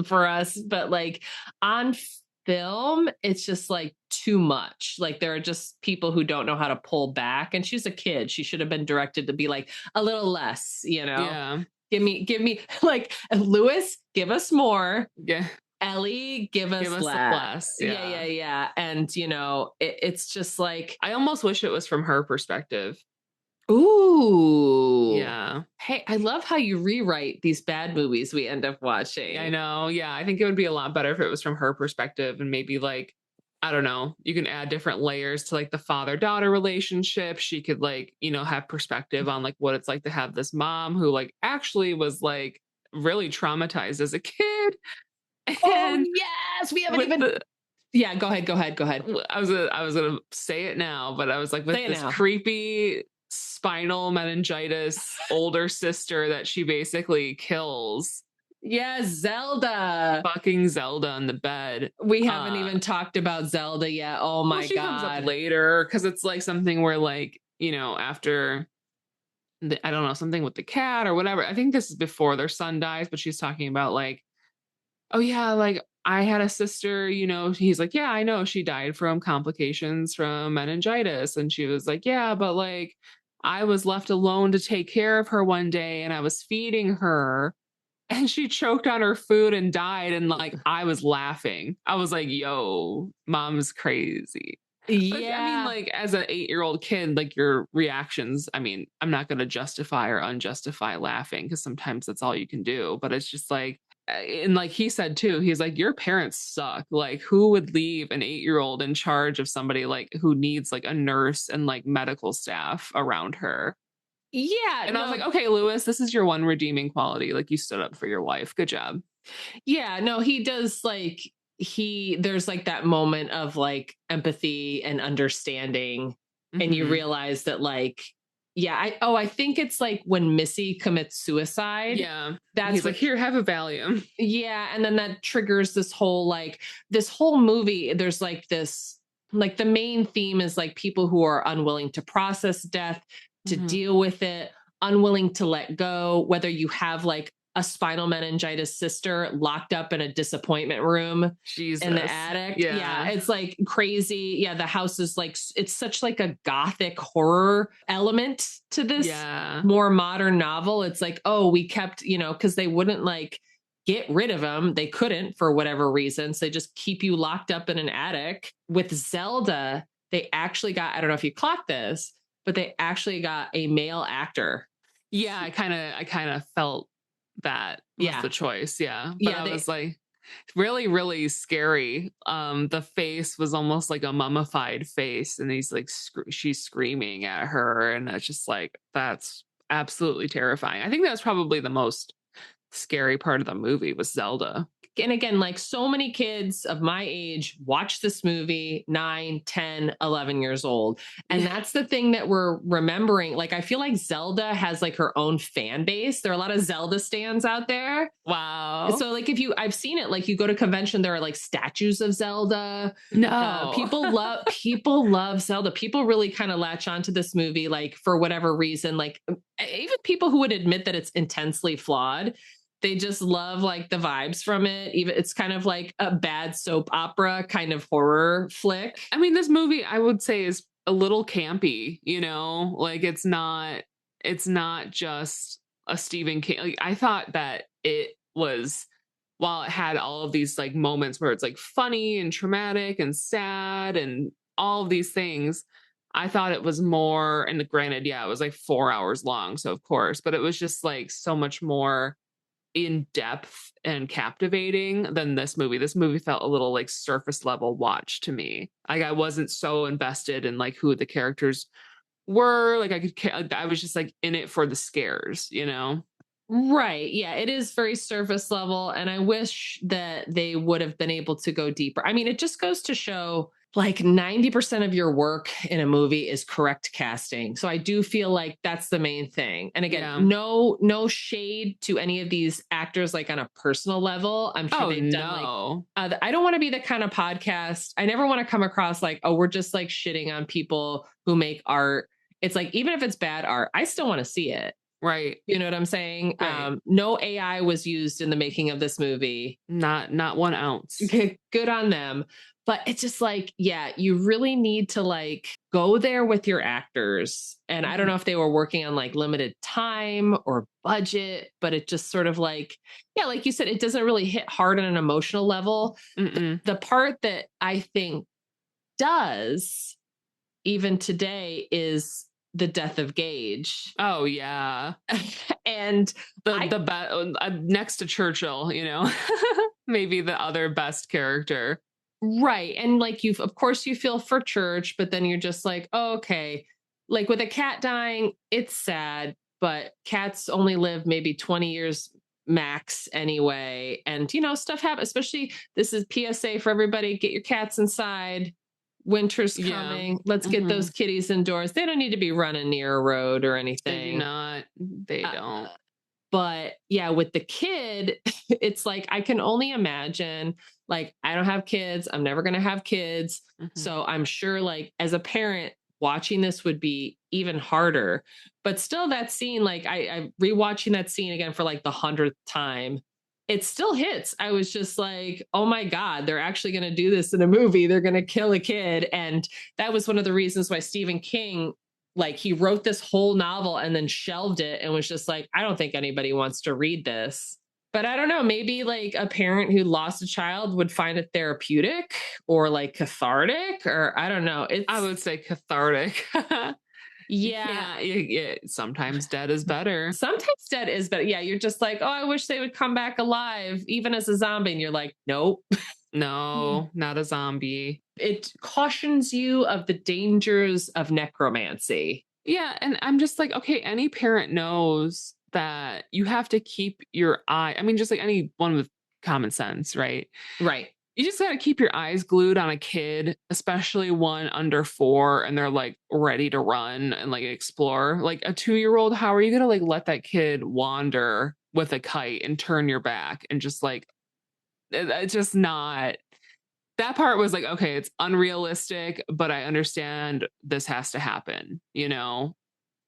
for us. But like on film, it's just like too much. Like there are just people who don't know how to pull back. And she's a kid. She should have been directed to be like a little less, you know? Yeah. Give me like Lewis, give us more. Yeah. Ellie, give us less. Yeah. And you know, it's just like, I almost wish it was from her perspective. Ooh. Yeah. Hey, I love how you rewrite these bad movies we end up watching. I know. Yeah. I think it would be a lot better if it was from her perspective and maybe like, I don't know, you can add different layers to like the father-daughter relationship. She could like, you know, have perspective on like what it's like to have this mom who like actually was like really traumatized as a kid. And yes, we haven't even. Yeah, go ahead. I was gonna say it now, but I was like with this creepy spinal meningitis older sister that she basically kills. Yeah, Zelda. Fucking Zelda in the bed. We haven't even talked about Zelda yet. Oh Well, my she comes up God. later because it's like something where, like, after I don't know, something with the cat or whatever. I think this is before their son dies, but she's talking about like, oh yeah, like I had a sister, he's like, yeah, I know she died from complications from meningitis. And she was like, yeah, but like I was left alone to take care of her one day and I was feeding her and she choked on her food and died. And like I was laughing. I was like, yo, mom's crazy. But I mean, Yeah. like, as an 8-year-old kid, like your reactions, I mean, I'm not going to justify or unjustify laughing because sometimes that's all you can do. But it's just like, and like he said too, he's like, your parents suck. Like, who would leave an 8-year-old in charge of somebody like who needs like a nurse and like medical staff around her? Yeah. And I was like, No, okay, Lewis, this is your one redeeming quality. Like, you stood up for your wife. Good job. yeah. No, he does like, there's like that moment of like empathy and understanding. And you Hmm. realize that, like, yeah, I think it's like when Missy commits suicide. Yeah. That's He's like, what here, have a Valium. Yeah, and then that triggers this whole movie. There's like this, like the main theme is like people who are unwilling to process death, to Hmm. deal with it, unwilling to let go, whether you have like a spinal meningitis sister locked up in a disappointment room in the Jesus. attic. Yeah, Yeah. it's like crazy. Yeah, the house is like, it's such like a gothic horror element to this Yeah. more modern novel. It's like, oh, we kept, because they wouldn't like get rid of them. They couldn't for whatever reason. So they just keep you locked up in an attic. With Zelda, they actually got, I don't know if you clocked this, but they actually got a male actor. Yeah, I kind of felt that was Yeah. the choice. Yeah. But Yeah. I was like really, really scary. The face was almost like a mummified face, and he's like she's screaming at her, and it's just like that's absolutely terrifying. I think that's probably the most scary part of the movie was Zelda. And again, like so many kids of my age watch this movie 9, 10, 11 years old. And Yeah. that's the thing that we're remembering. Like, I feel like Zelda has like her own fan base. There are a lot of Zelda stands out there. Wow. So like I've seen it, like you go to convention, there are like statues of Zelda. No. People love Zelda. People really kind of latch onto this movie, like for whatever reason, like even people who would admit that it's intensely flawed, they just love like the vibes from it. Even it's kind of like a bad soap opera kind of horror flick. I mean, this movie I would say is a little campy, like it's not just a Stephen King. Like, I thought that it was, while it had all of these like moments where it's like funny and traumatic and sad and all of these things, I thought it was more, and granted, yeah, it was like 4 hours long, so of course, but it was just like so much more in depth and captivating than this movie. This movie felt a little like surface level watch to me. Like I wasn't so invested in like who the characters were. Like I was just like in it for the scares. Right. Yeah, it is very surface level. And I wish that they would have been able to go deeper. I mean, it just goes to show like 90% of your work in a movie is correct casting. So I do feel like that's the main thing. And again, Yeah. no shade to any of these actors, like on a personal level. I'm sure Oh they've done no. I don't want to be the kind of podcast. I never want to come across like, oh, we're just like shitting on people who make art. It's like, even if it's bad art, I still want to see it. Right. You know what I'm saying? Right. No AI was used in the making of this movie. Not 1 ounce. Good on them. But it's just like, yeah, you really need to like go there with your actors. And I don't know if they were working on like limited time or budget, but it just sort of like, yeah, like you said, it doesn't really hit hard on an emotional level. The part that I think does, even today, is the death of Gage. Oh yeah. And next to Churchill, maybe the other best character. right. And like of course you feel for Church, but then you're just like, oh, okay. Like with a cat dying, it's sad, but cats only live maybe 20 years max anyway. And stuff happens, especially this is PSA for everybody. Get your cats inside. Winter's coming. Let's get those kitties indoors. They don't need to be running near a road or anything. They do not. They don't. But yeah, with the kid, it's like, I can only imagine, like, I don't have kids. I'm never going to have kids. So I'm sure, like, as a parent, watching this would be even harder. But still, that scene, like, I rewatching that scene again for like the 100th time, it still hits. I was just like, oh my God, they're actually going to do this in a movie. They're going to kill a kid. And that was one of the reasons why Stephen King, like, he wrote this whole novel and then shelved it and was just like, I don't think anybody wants to read this. But I don't know, maybe like a parent who lost a child would find it therapeutic or like cathartic, or I don't know. I would say cathartic. Yeah. Sometimes dead is better. Sometimes dead is better. Yeah, you're just like, oh, I wish they would come back alive, even as a zombie. And you're like, nope. No, not a zombie. It cautions you of the dangers of necromancy. Yeah, and I'm just like, okay, any parent knows that you have to keep your eye. I mean, just like anyone with common sense, right? Right. You just got to keep your eyes glued on a kid, especially one under 4, and they're like ready to run and like explore. Like a 2-year-old, how are you going to like let that kid wander with a kite and turn your back and just like, it's just not. That part was like, okay, it's unrealistic, but I understand this has to happen, you know?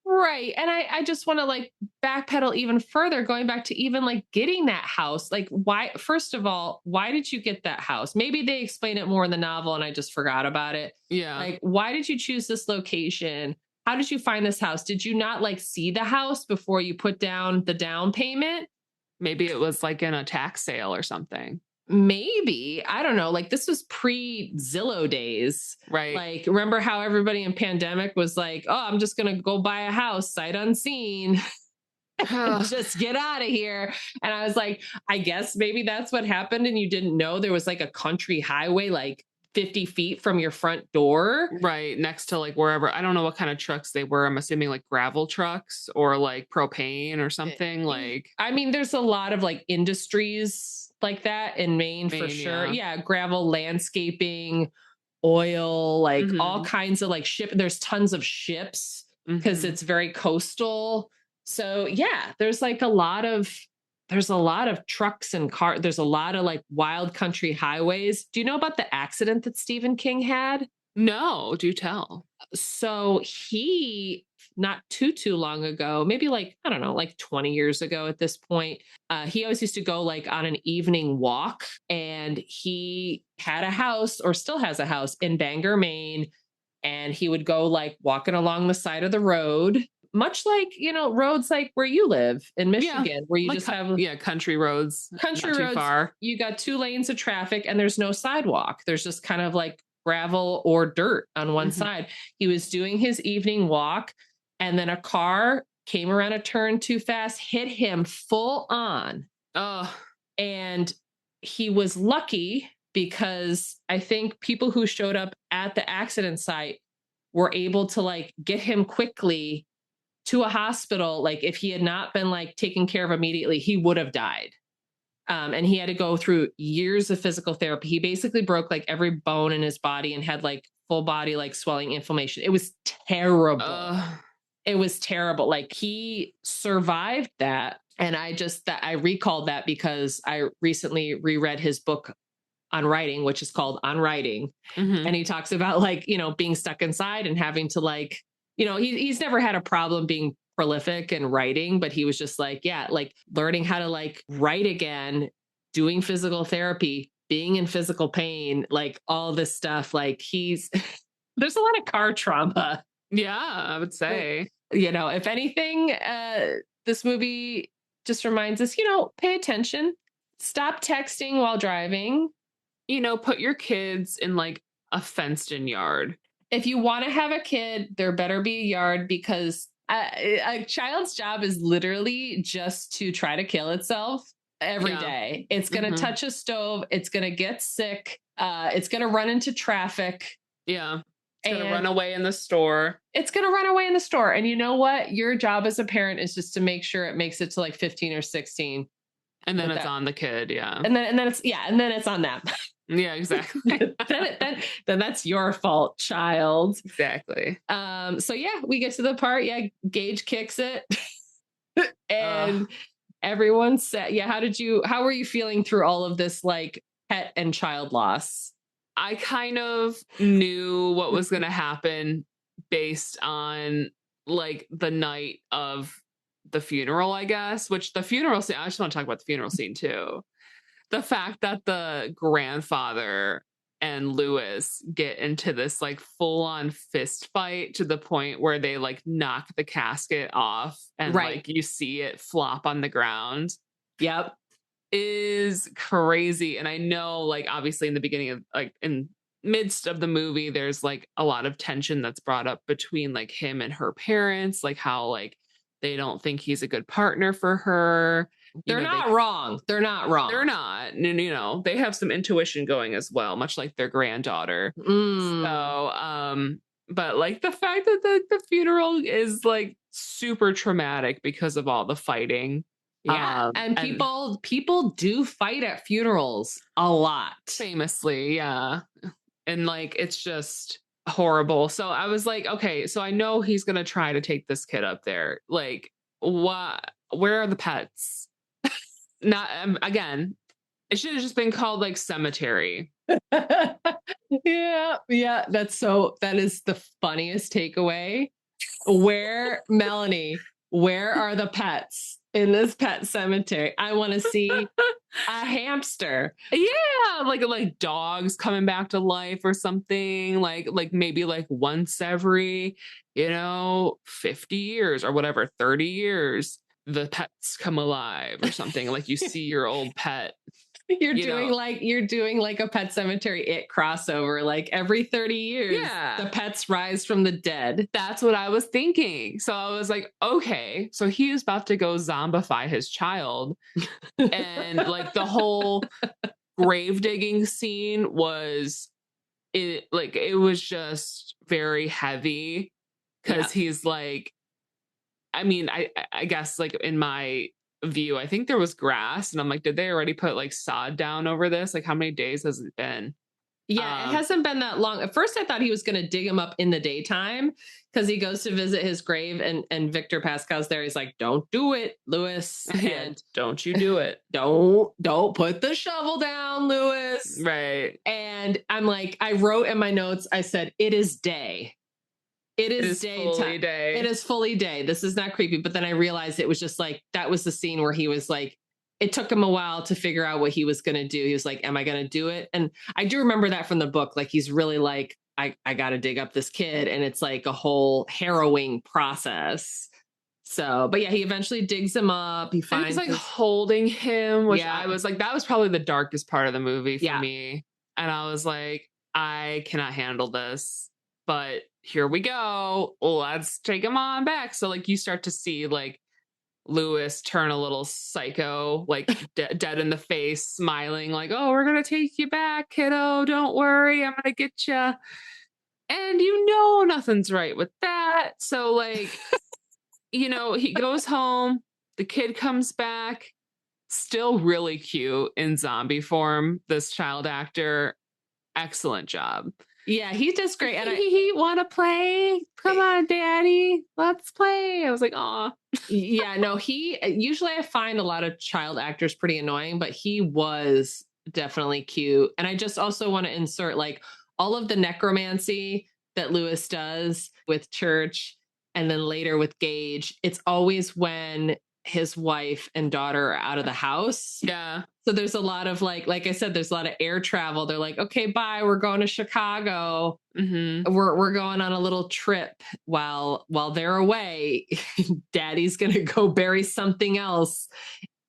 Right. And I just want to like backpedal even further, going back to even like getting that house. Like, why, first of all, why did you get that house? Maybe they explain it more in the novel and I just forgot about it. Yeah. Like, why did you choose this location? How did you find this house? Did you not like see the house before you put down the down payment? Maybe it was like in a tax sale or something. Maybe, I don't know, like this was pre Zillow days, right? Like, remember how everybody in pandemic was like, oh, I'm just gonna go buy a house sight unseen. Just get out of here. And I was like, I guess maybe that's what happened, and you didn't know there was like a country highway like 50 feet from your front door, right next to like wherever. I don't know what kind of trucks they were. I'm assuming like gravel trucks or like propane or something. Like, I mean, there's a lot of like industries like that in Maine for sure. Yeah, gravel, landscaping, oil, like all kinds of like there's tons of ships because it's very coastal. So yeah, there's a lot of trucks and cars. There's a lot of like wild country highways. Do you know about the accident that Stephen King had? No, do tell. So he, not too long ago, maybe like, I don't know, like 20 years ago at this point, he always used to go like on an evening walk, and he had a house, or still has a house, in Bangor, Maine. And he would go like walking along the side of the road, much like, roads like where you live in Michigan, where you like just have country roads, country not roads. Too far. You got 2 lanes of traffic and there's no sidewalk. There's just kind of like gravel or dirt on one side. He was doing his evening walk, and then a car came around a turn too fast, hit him full on. And he was lucky because I think people who showed up at the accident site were able to like get him quickly to a hospital. Like, if he had not been like taken care of immediately, he would have died. And he had to go through years of physical therapy. He basically broke like every bone in his body and had like full body like swelling, inflammation. It was terrible. It was terrible. Like, he survived that. And I recalled that because I recently reread his book on writing, which is called On Writing. And he talks about like, being stuck inside and having to like, he's never had a problem being prolific and writing, but he was just like, yeah, like learning how to like write again, doing physical therapy, being in physical pain, like all this stuff. Like, there's a lot of car trauma. Yeah, I would say. If anything, this movie just reminds us, pay attention, stop texting while driving. Put your kids in like a fenced in yard. If you want to have a kid, there better be a yard, because a child's job is literally just to try to kill itself every day. It's going to touch a stove. It's going to get sick. It's going to run into traffic. Yeah. It's going to run away in the store. It's going to run away in the store. And you know what? Your job as a parent is just to make sure it makes it to like 15 or 16. And then it's on the kid. Yeah. And then it's on them. Yeah, exactly. then that's your fault, child. Exactly. So yeah, we get to the part. Yeah, Gage kicks it. And Everyone's sad. Yeah. How were you feeling through all of this, like, pet and child loss? I kind of knew what was going to happen based on like the night of the funeral, I guess, which the funeral scene, I just want to talk about the funeral scene too. The fact that the grandfather and Lewis get into this like full on fist fight to the point where they like knock the casket off and Right. like you see it flop on the ground Yep. is crazy. And I know, like, obviously in the beginning of like in midst of the movie, there's like a lot of tension that's brought up between like him and her parents, like how like they don't think he's a good partner for her. They're not wrong. They're not wrong. They're not. And, you know, they have some intuition going as well, much like their granddaughter. So, but like the fact that the funeral is like super traumatic because of all the fighting. Yeah. And people do fight at funerals a lot. Famously, yeah. And like it's just horrible. So I was like, okay, so I know he's gonna try to take this kid up there. Like, what? Where are the pets? Not again. It should have just been called like Sematary. Yeah. That is the funniest takeaway. Melanie, where are the pets in this pet cemetery? I want to see a hamster. Yeah, like dogs coming back to life or something. Like maybe like once every, 50 years or whatever, 30 years, the pets come alive or something. Like you see your old pet. You're doing like a Pet Cemetery It crossover. Like every 30 years, the pets rise from the dead. That's what I was thinking. So I was like, okay, so he is about to go zombify his child. And like the whole grave digging scene was it was just very heavy because he's like, I mean, I guess like in my view, I think there was grass and I'm like, did they already put like sod down over this? Like how many days has it been? Yeah, it hasn't been that long. At first I thought he was going to dig him up in the daytime because he goes to visit his grave and Victor Pascal's there. He's like, don't do it, Lewis. And don't you do it. Don't put the shovel down, Lewis. Right. And I'm like, I wrote in my notes, I said, it is day. It is daytime. Day. It is fully day. This is not creepy. But then I realized it was just like, that was the scene where he was like, it took him a while to figure out what he was going to do. He was like, am I going to do it? And I do remember that from the book. Like, he's really like, I got to dig up this kid. And it's like a whole harrowing process. So, but yeah, he eventually digs him up. He finds like holding him, which I was like, that was probably the darkest part of the movie for me. And I was like, I cannot handle this, but here we go. Let's take him on back. So like you start to see like Lewis turn a little psycho, like dead in the face, smiling like, oh, we're going to take you back, kiddo. Don't worry. I'm going to get you. And nothing's right with that. So like, he goes home, the kid comes back, still really cute in zombie form. This child actor, excellent job. Yeah, he does great. And he want to play? Come on, daddy, let's play. I was like, aw. Yeah, no, usually I find a lot of child actors pretty annoying, but he was definitely cute. And I just also want to insert like all of the necromancy that Lewis does with Church and then later with Gage. It's always when his wife and daughter are out of the house. Yeah. So there's a lot of like I said, there's a lot of air travel. They're like, okay, bye. We're going to Chicago. Mm-hmm. We're going on a little trip while they're away. Daddy's going to go bury something else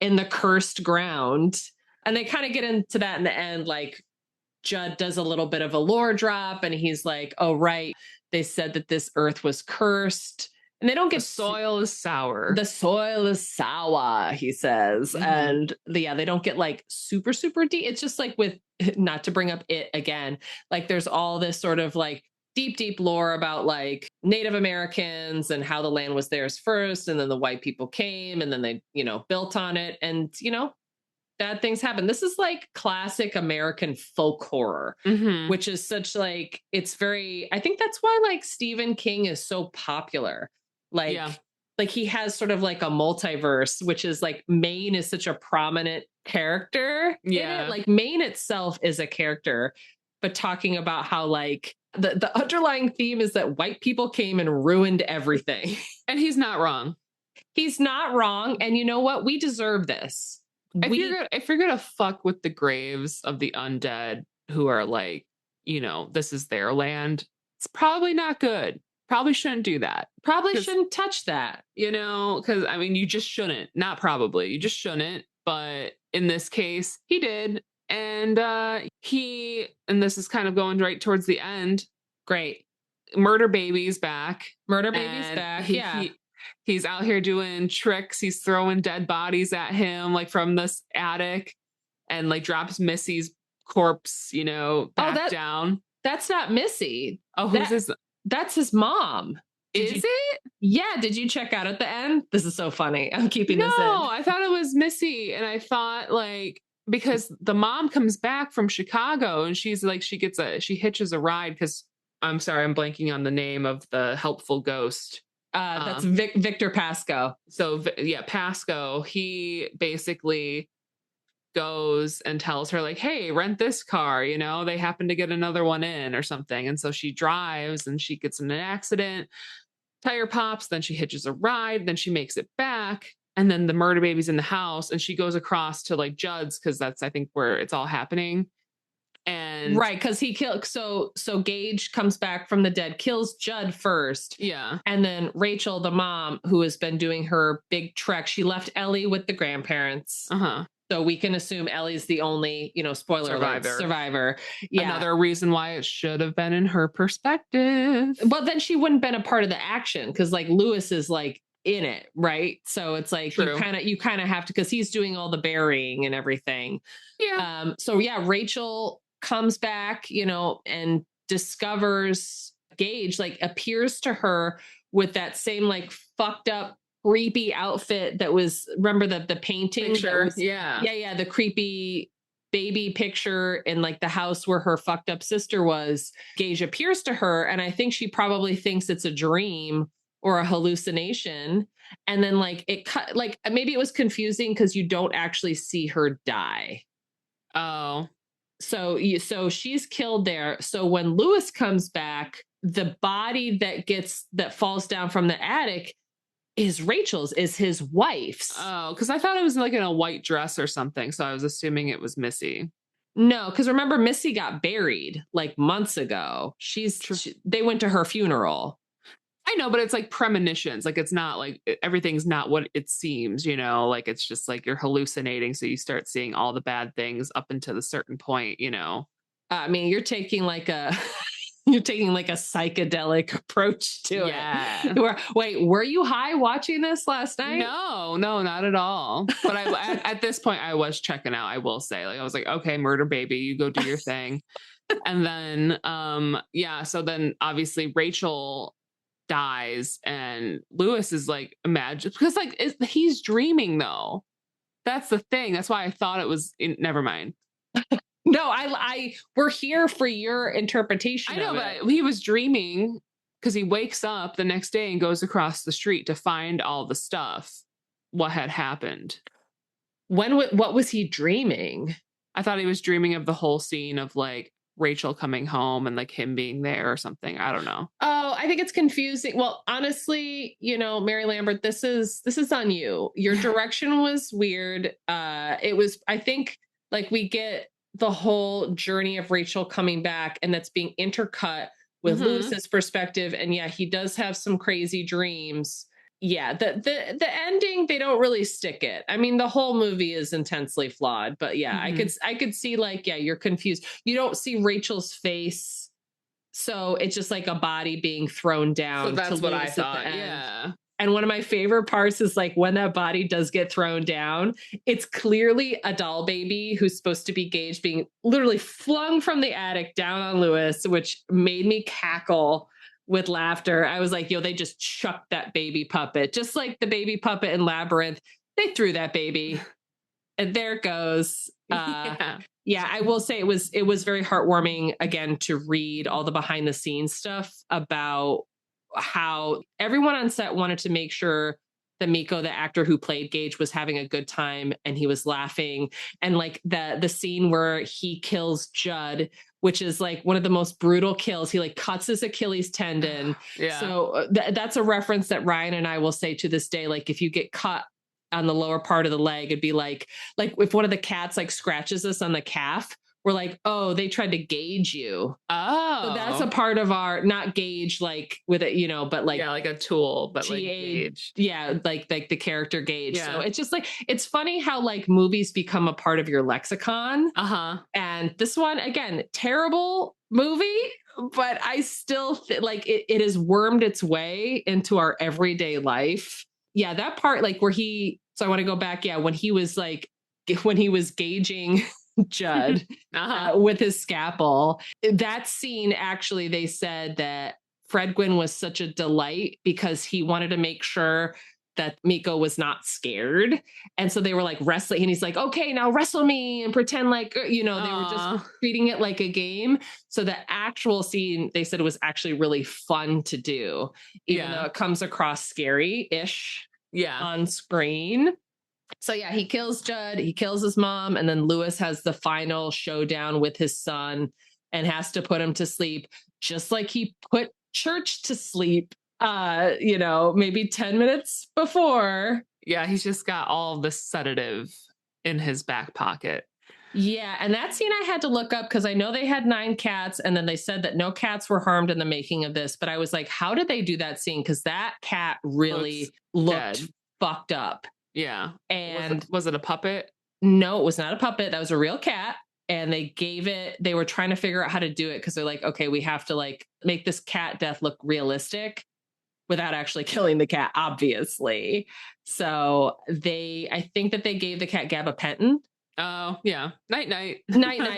in the cursed ground. And they kind of get into that in the end. Like Judd does a little bit of a lore drop and he's like, oh, right. They said that this earth was cursed. And they don't get the soil is sour. The soil is sour, he says. Mm-hmm. And they don't get like super, super deep. It's just like with, not to bring up it again, like there's all this sort of like deep, deep lore about like Native Americans and how the land was theirs first. And then the white people came and then they, built on it. And, bad things happen. This is like classic American folk horror, mm-hmm. which is such I think that's why like Stephen King is so popular. Like like he has sort of like a multiverse, which is like Maine is such a prominent character in it. Like Maine itself is a character, but talking about how like the underlying theme is that white people came and ruined everything. And he's not wrong. He's not wrong. And you know what? We deserve this. If you're gonna fuck with the graves of the undead who are like, you know, this is their land, it's probably not good. Probably shouldn't do that. Probably shouldn't touch that. You know, because I mean, you just shouldn't. Not probably. You just shouldn't. But in this case, he did. And and this is kind of going right towards the end. Great. Murder Baby's back. Murder Baby's back. He's out here doing tricks. He's throwing dead bodies at him, like from this attic, and like drops Missy's corpse, you know, back down. That's not Missy. Oh, who's this? That's his mom. Is it? Yeah. Did you check out at the end? This is so funny. I'm keeping this in. No, I thought it was Missy. And I thought like, because the mom comes back from Chicago and she's like, she hitches a ride because I'm sorry, I'm blanking on the name of the helpful ghost. That's Victor Pasco. So yeah, Pasco, he basically goes and tells her like, hey, rent this car, you know, they happen to get another one in or something. And so she drives and she gets in an accident, tire pops, then she hitches a ride, then she makes it back. And then the murder baby's in the house and she goes across to like Judd's because that's, I think, where it's all happening. And right, because he killed. So Gage comes back from the dead, kills Judd first. Yeah. And then Rachel, the mom, who has been doing her big trek, she left Ellie with the grandparents. So we can assume Ellie's the only, you know, survivor. Yeah. Another reason why it should have been in her perspective. Well, then she wouldn't been a part of the action because like Lewis is like in it, right? So it's like you kind of have to, because he's doing all the burying and everything. Yeah. So yeah, Rachel comes back, you know, and discovers Gage, like appears to her with that same like fucked up creepy outfit that was, remember the painting picture? Was, the creepy baby picture in like the house where her fucked up sister was. Gage appears to her and I think she probably thinks it's a dream or a hallucination. And then like it cut, like maybe it was confusing because you don't actually see her die. Oh. So she's killed there. So when Lewis comes back, the body that falls down from the attic is Rachel's, is his wife's. Oh, because I thought it was like in a white dress or something. So I was assuming it was Missy. No, because remember, Missy got buried like months ago. They went to her funeral. I know, but it's like premonitions. Like it's not like everything's not what it seems, you know, like it's just like you're hallucinating. So you start seeing all the bad things up until a certain point, you know. I mean, you're taking like a psychedelic approach to it. Wait, were you high watching this last night? No, not at all. But at this point I was checking out, I will say. Like I was like, okay, murder baby, you go do your thing. And then so then obviously Rachel dies and Lewis is like, imagine, because like he's dreaming though. That's the thing. That's why I thought it was never mind. No, we're here for your interpretation. I know, but he was dreaming because he wakes up the next day and goes across the street to find all the stuff. What had happened? What was he dreaming? I thought he was dreaming of the whole scene of like Rachel coming home and like him being there or something. I don't know. Oh, I think it's confusing. Well, honestly, you know, Mary Lambert, this is on you. Your direction was weird. It was, I think, like we get the whole journey of Rachel coming back and that's being intercut with Lewis's perspective. And yeah, he does have some crazy dreams. Yeah, the ending, they don't really stick it. I mean, the whole movie is intensely flawed, but yeah, I could see like, yeah, you're confused. You don't see Rachel's face. So it's just like a body being thrown down. So that's what I thought. Yeah. And one of my favorite parts is like when that body does get thrown down, it's clearly a doll baby who's supposed to be Gage being literally flung from the attic down on Lewis, which made me cackle with laughter. I was like, yo, they just chucked that baby puppet, just like the baby puppet in Labyrinth. They threw that baby and there it goes. Yeah, I will say it was very heartwarming again to read all the behind the scenes stuff about how everyone on set wanted to make sure the Miko, the actor who played Gage, was having a good time and he was laughing. And like the scene where he kills Judd, which is like one of the most brutal kills. He like cuts his Achilles tendon. Yeah. So that's a reference that Ryan and I will say to this day. Like if you get cut on the lower part of the leg, it'd be like if one of the cats like scratches us on the calf, we're like, oh, they tried to gauge you. Oh. So that's a part of our, not gauge like with it, you know, but like, yeah, like a tool, but like gauge. Yeah, like the character gauge. Yeah. So it's just like, it's funny how like movies become a part of your lexicon. And this one, again, terrible movie, but I still like it has wormed its way into our everyday life. Yeah, that part, like where so I want to go back. Yeah, when he was gauging Judd with his scalpel. That scene, actually, they said that Fred Gwynn was such a delight because he wanted to make sure that Miko was not scared. And so they were like wrestling, and he's like, okay, now wrestle me and pretend like, you know, they were just treating it like a game. So the actual scene, they said it was actually really fun to do, even though it comes across scary-ish on screen. So yeah, he kills Judd, he kills his mom, and then Lewis has the final showdown with his son and has to put him to sleep, just like he put Church to sleep, you know, maybe 10 minutes before. Yeah, he's just got all the sedative in his back pocket. Yeah, and that scene I had to look up because I know they had 9 cats, and then they said that no cats were harmed in the making of this, but I was like, how did they do that scene? Because that cat really looked fucked up. Yeah. And was it a puppet? No, it was not a puppet. That was a real cat. And they were trying to figure out how to do it because they're like, okay, we have to like make this cat death look realistic without actually killing the cat, obviously. So I think that they gave the cat gabapentin. Oh, yeah. Night. Night.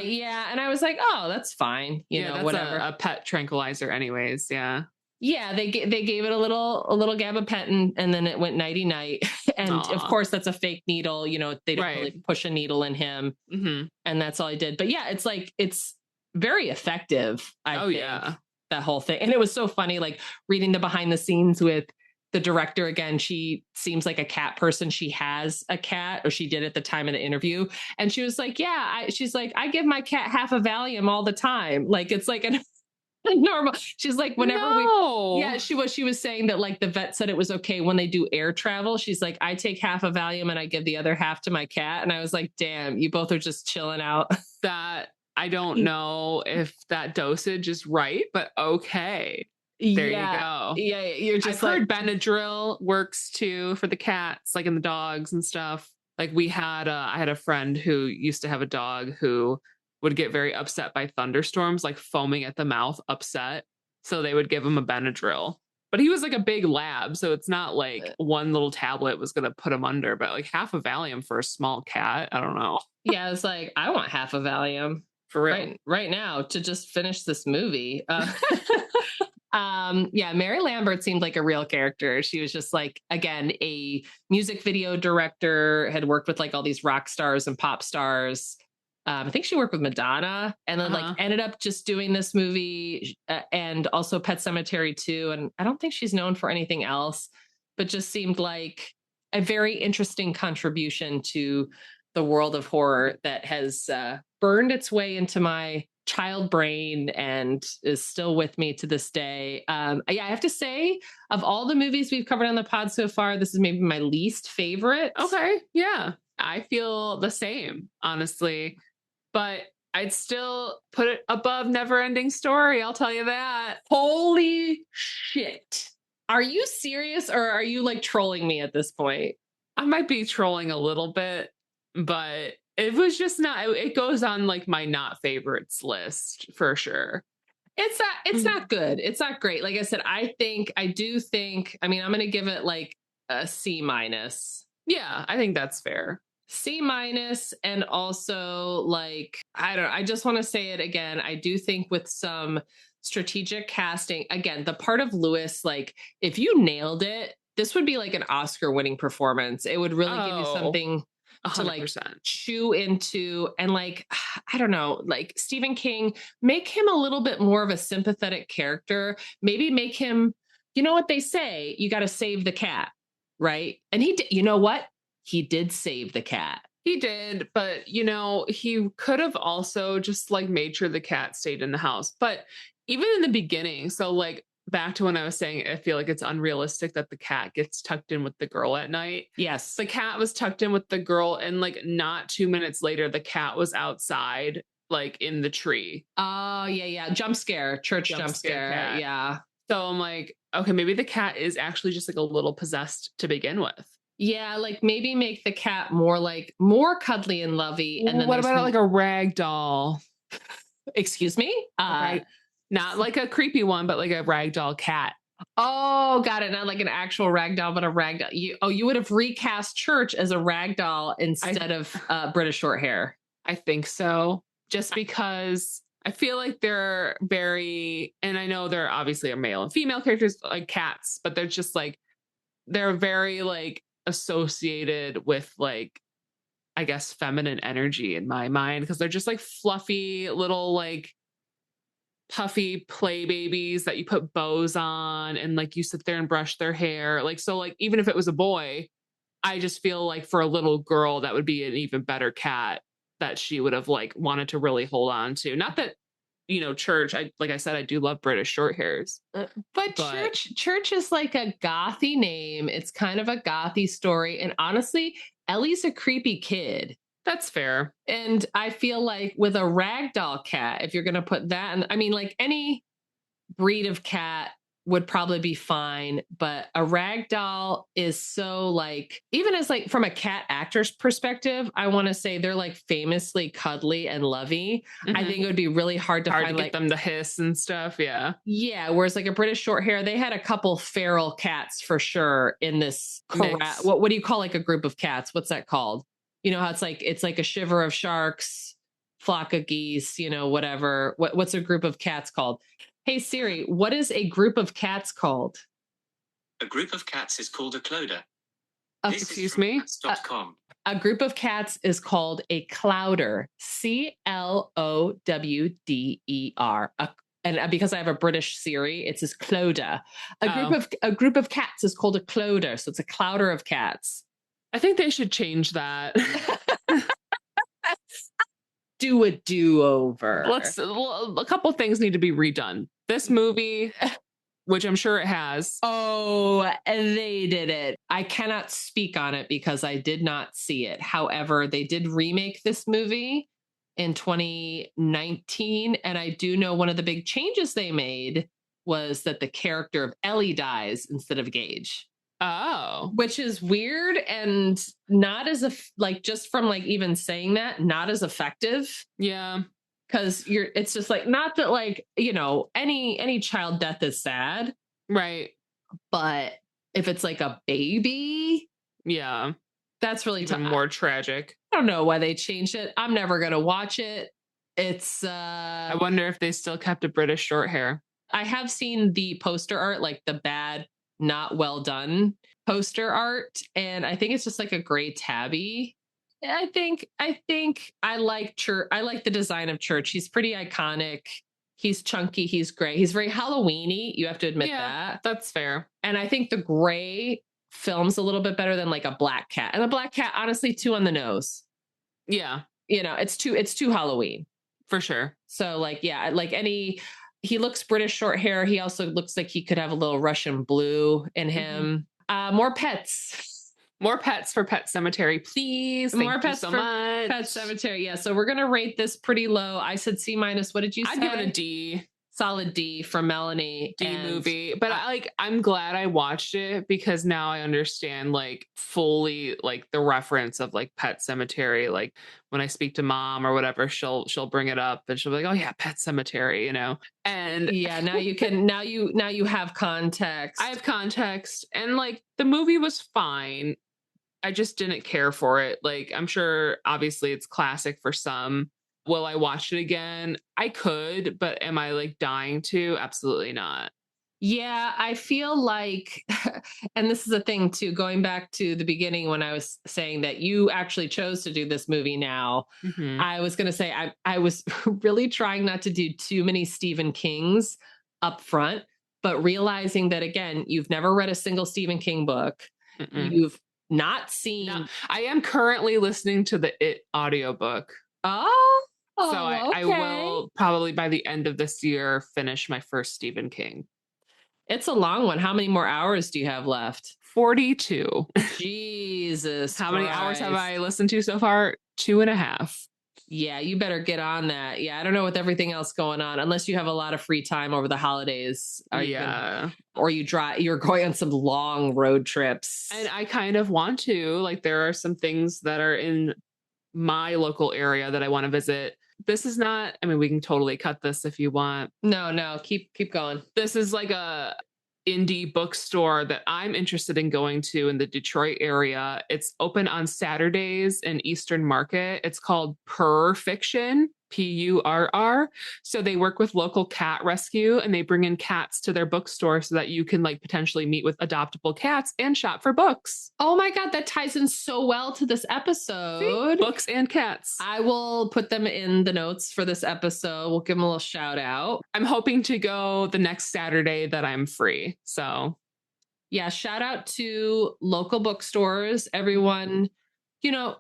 Yeah. And I was like, oh, that's fine. You know, that's whatever. A pet tranquilizer anyways. Yeah. Yeah, they gave it a little gabapentin, and then it went nighty night. And of course, that's a fake needle. You know, they didn't really push a needle in him, and that's all I did. But yeah, it's very effective. I think that whole thing, and it was so funny. Like reading the behind the scenes with the director again. She seems like a cat person. She has a cat, or she did at the time of the interview, and she was like, "Yeah, she's like, I give my cat half a Valium all the time. Like it's like an." Normal. She's like, whenever she was saying that like the vet said it was okay when they do air travel. She's like, I take half a Valium and I give the other half to my cat. And I was like, damn, you both are just chilling out. That I don't know if that dosage is right, but okay. There you go. Yeah, you're just I've heard Benadryl works too for the cats, like in the dogs and stuff. Like I had a friend who used to have a dog who would get very upset by thunderstorms, like foaming at the mouth, upset. So they would give him a Benadryl. But he was like a big lab, so it's not like one little tablet was going to put him under, but like half a Valium for a small cat, I don't know. Yeah, it's like, I want half a Valium. For real. Right now to just finish this movie. Yeah, Mary Lambert seemed like a real character. She was just like, again, a music video director, had worked with like all these rock stars and pop stars. I think she worked with Madonna, and then like ended up just doing this movie and also Pet Sematary too. And I don't think she's known for anything else, but just seemed like a very interesting contribution to the world of horror that has burned its way into my child brain and is still with me to this day. Yeah, I have to say, of all the movies we've covered on the pod so far, this is maybe my least favorite. Okay, yeah. I feel the same, honestly. But I'd still put it above Neverending Story, I'll tell you that. Holy shit. Are you serious, or are you like trolling me at this point? I might be trolling a little bit, but it was just it goes on like my not favorites list for sure. It's not good. It's not great. Like I said, I mean, I'm going to give it like a C-. Yeah, I think that's fair. C-, and also like, I just want to say it again. I do think with some strategic casting, again, the part of Lewis, like if you nailed it, this would be like an Oscar winning performance. It would really give you something 100%. To like chew into, and like, I don't know, like Stephen King, make him a little bit more of a sympathetic character. Maybe make him, you know what they say, you got to save the cat. right? And he did, you know what? He did save the cat. He did, but he could have also just like made sure the cat stayed in the house. But even in the beginning, so like back to when I was saying, I feel like it's unrealistic that the cat gets tucked in with the girl at night. Yes. The cat was tucked in with the girl, and like not 2 minutes later, the cat was outside, like in the tree. Oh, yeah. Jump scare, church jump scare. Cat. Yeah. So I'm like, okay, maybe the cat is actually just like a little possessed to begin with. Yeah, like maybe make the cat more cuddly and lovey. And then what about like a rag doll? Excuse me? Not like a creepy one, but like a rag doll cat. Oh, got it. Not like an actual rag doll, but a rag doll. You would have recast Church as a rag doll instead of British short hair. I think so. Just because I feel like they're very, and I know there obviously are male and female characters like cats, but they're just like, they're very like associated with like, I guess, feminine energy in my mind, because they're just like fluffy little like puffy play babies that you put bows on and like you sit there and brush their hair. Like, so like even if it was a boy, I just feel like for a little girl that would be an even better cat that she would have like wanted to really hold on to. Not that Church, like I said, I do love British short hairs. But Church is like a gothy name. It's kind of a gothy story. And honestly, Ellie's a creepy kid. That's fair. And I feel like with a ragdoll cat, if you're going to put that in, I mean, like any breed of cat would probably be fine, but a ragdoll is so like, even as like from a cat actor's perspective, I want to say they're like famously cuddly and lovey. I think it would be really hard to find, get them to hiss and stuff. Yeah. Yeah. Whereas like a British short hair, they had a couple feral cats for sure in this. What do you call like a group of cats? What's that called? You know how it's like a shiver of sharks, flock of geese, whatever. What's a group of cats called? Hey Siri, what is a group of cats called? A group of cats is called a clouder. Excuse me? A group of cats is called a clouder. Clowder. And because I have a British Siri, it says clouder. A group of cats is called a clouder. So it's a clouder of cats. I think they should change that. Do a do-over. A couple things need to be redone. This movie, which I'm sure it has. Oh, they did it. I cannot speak on it because I did not see it. However, they did remake this movie in 2019. And I do know one of the big changes they made was that the character of Ellie dies instead of Gage. Oh, which is weird and not as just from like even saying that, not as effective. Yeah. Cause it's just like, not that like, any child death is sad. Right. But if it's like a baby. Yeah. That's really even more tragic. I don't know why they changed it. I'm never going to watch it. It's, I wonder if they still kept a British short hair. I have seen the poster art, like the bad, not well done poster art. And I think it's just like a gray tabby. I think I like Church. I like the design of Church. He's pretty iconic. He's chunky. He's gray. He's very Halloween-y. You have to admit that. That's fair. And I think the gray films a little bit better than like a black cat. And the black cat, honestly, too on the nose. Yeah. It's too Halloween. For sure. So like, yeah, like he looks British short hair. He also looks like he could have a little Russian blue in him. More pets. More pets for Pet Sematary, please. More pets so for much. Pet Sematary. Yeah. So we're going to rate this pretty low. I said C-. What did you say? I'd give it a D. Solid D from Melanie. D movie. But I'm glad I watched it because now I understand like fully like the reference of like Pet Sematary. Like when I speak to mom or whatever, she'll bring it up and she'll be like, oh yeah, Pet Sematary, And yeah, now you can now you have context. I have context. And like the movie was fine. I just didn't care for it. Like I'm sure obviously it's classic for some. Will I watch it again? I could, but am I like dying to? Absolutely not. Yeah, I feel like, and this is a thing too, going back to the beginning when I was saying that you actually chose to do this movie now, I was going to say, I was really trying not to do too many Stephen Kings up front, but realizing that again, you've never read a single Stephen King book. you've not seen. No, I am currently listening to the It audiobook. Oh, So I okay. will probably by the end of this year finish my first Stephen King. It's a long one. How many more hours do you have left? 42. Jesus. How many hours have Christ. I listened to so far? 2.5. Yeah, you better get on that. Yeah, I don't know with everything else going on, unless you have a lot of free time over the holidays. Or you're going on some long road trips. And I kind of want to. Like, there are some things that are in my local area that I want to visit. This is not, I mean, we can totally cut this if you want. No, keep going. This is like a indie bookstore that I'm interested in going to in the Detroit area. It's open on Saturdays in Eastern Market. It's called Purr Fiction, Purr. So they work with local cat rescue and they bring in cats to their bookstore so that you can like potentially meet with adoptable cats and shop for books. Oh my God, that ties in so well to this episode. See? Books and cats. I will put them in the notes for this episode. We'll give them a little shout out. I'm hoping to go the next Saturday that I'm free. So yeah, shout out to local bookstores. Everyone,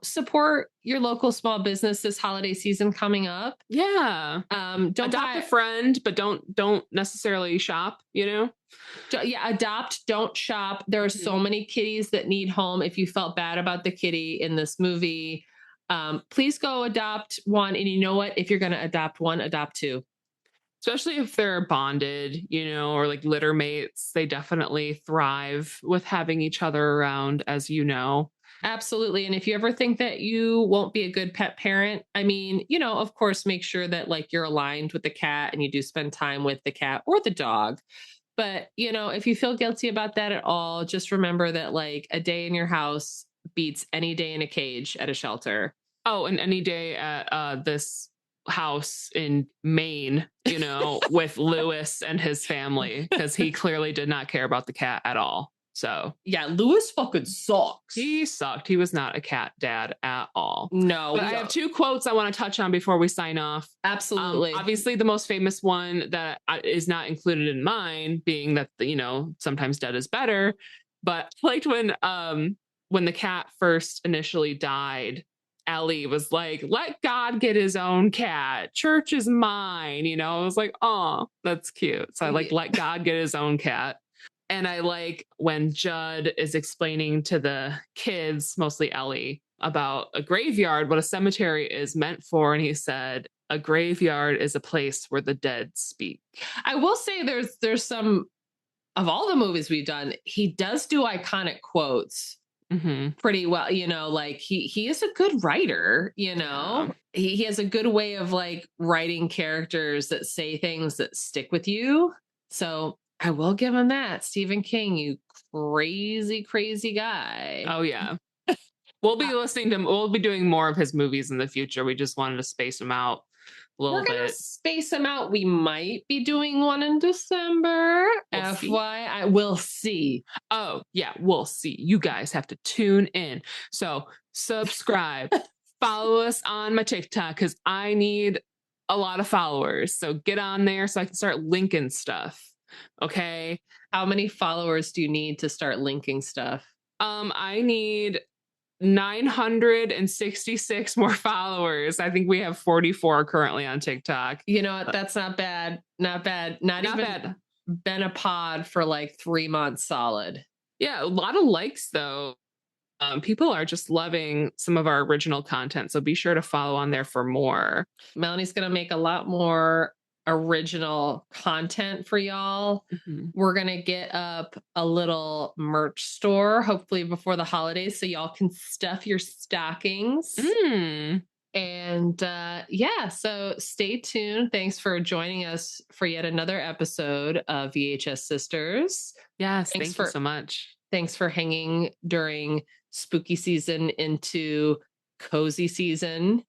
support your local small business this holiday season coming up. Yeah. Don't adopt a friend, but don't necessarily shop, Yeah, adopt, don't shop. There are so many kitties that need home. If you felt bad about the kitty in this movie, please go adopt one. And you know what? If you're going to adopt one, adopt two. Especially if they're bonded, or like litter mates, they definitely thrive with having each other around, as you know. Absolutely. And if you ever think that you won't be a good pet parent, I mean, of course, make sure that like you're aligned with the cat and you do spend time with the cat or the dog. But, if you feel guilty about that at all, just remember that like a day in your house beats any day in a cage at a shelter. Oh, and any day at this house in Maine, with Lewis and his family, because he clearly did not care about the cat at all. So yeah, Lewis fucking sucks. He sucked. He was not a cat dad at all. No. But I have 2 quotes I want to touch on before we sign off. Absolutely. Obviously, the most famous one that is not included in mine, being that sometimes dead is better. But I liked when the cat first initially died, Ellie was like, "Let God get his own cat. Church is mine." I was like, "Oh, that's cute." So I like let God get his own cat. And I like when Judd is explaining to the kids, mostly Ellie, about a graveyard, what a cemetery is meant for. And he said, a graveyard is a place where the dead speak. I will say there's some, of all the movies we've done, he does do iconic quotes pretty well. Like he is a good writer, Yeah. He has a good way of like writing characters that say things that stick with you. So I will give him that. Stephen King, you crazy, crazy guy. Oh, yeah. We'll be doing more of his movies in the future. We just wanted to space them out a little bit. We're going to space them out. We might be doing one in December. FYI, we'll see. Oh, yeah, we'll see. You guys have to tune in. So subscribe, follow us on my TikTok because I need a lot of followers. So get on there so I can start linking stuff. Okay. How many followers do you need to start linking stuff? I need 966 more followers. I think we have 44 currently on TikTok. You know what? That's not bad. Not bad. Not even bad. Been a pod for like 3 months solid. Yeah, a lot of likes though. People are just loving some of our original content. So be sure to follow on there for more. Melanie's going to make a lot more original content for y'all. We're gonna get up a little merch store hopefully before the holidays so y'all can stuff your stockings. And so stay tuned. Thanks for joining us for yet another episode of VHS Sisters. Yes, thank you so much. Thanks for hanging during spooky season into cozy season.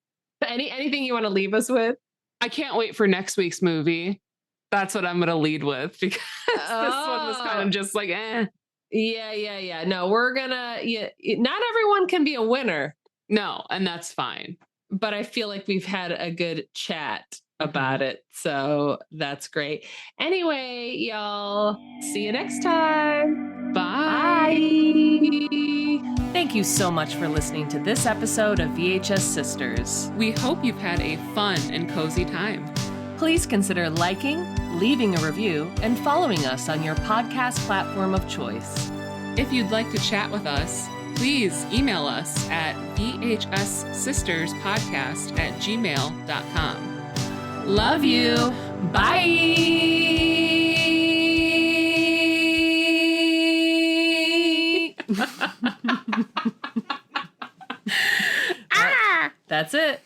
Anything you want to leave us with? I can't wait for next week's movie. That's what I'm going to lead with because this one was kind of just like, eh. Yeah. No, we're going to, not everyone can be a winner. No, and that's fine. But I feel like we've had a good chat about it. So that's great. Anyway, y'all, see you next time. Bye. Bye. Thank you so much for listening to this episode of VHS Sisters. We hope you've had a fun and cozy time. Please consider liking, leaving a review, and following us on your podcast platform of choice. If you'd like to chat with us, please email us at VHSsisterspodcast@gmail.com. Love you. Bye. That's it.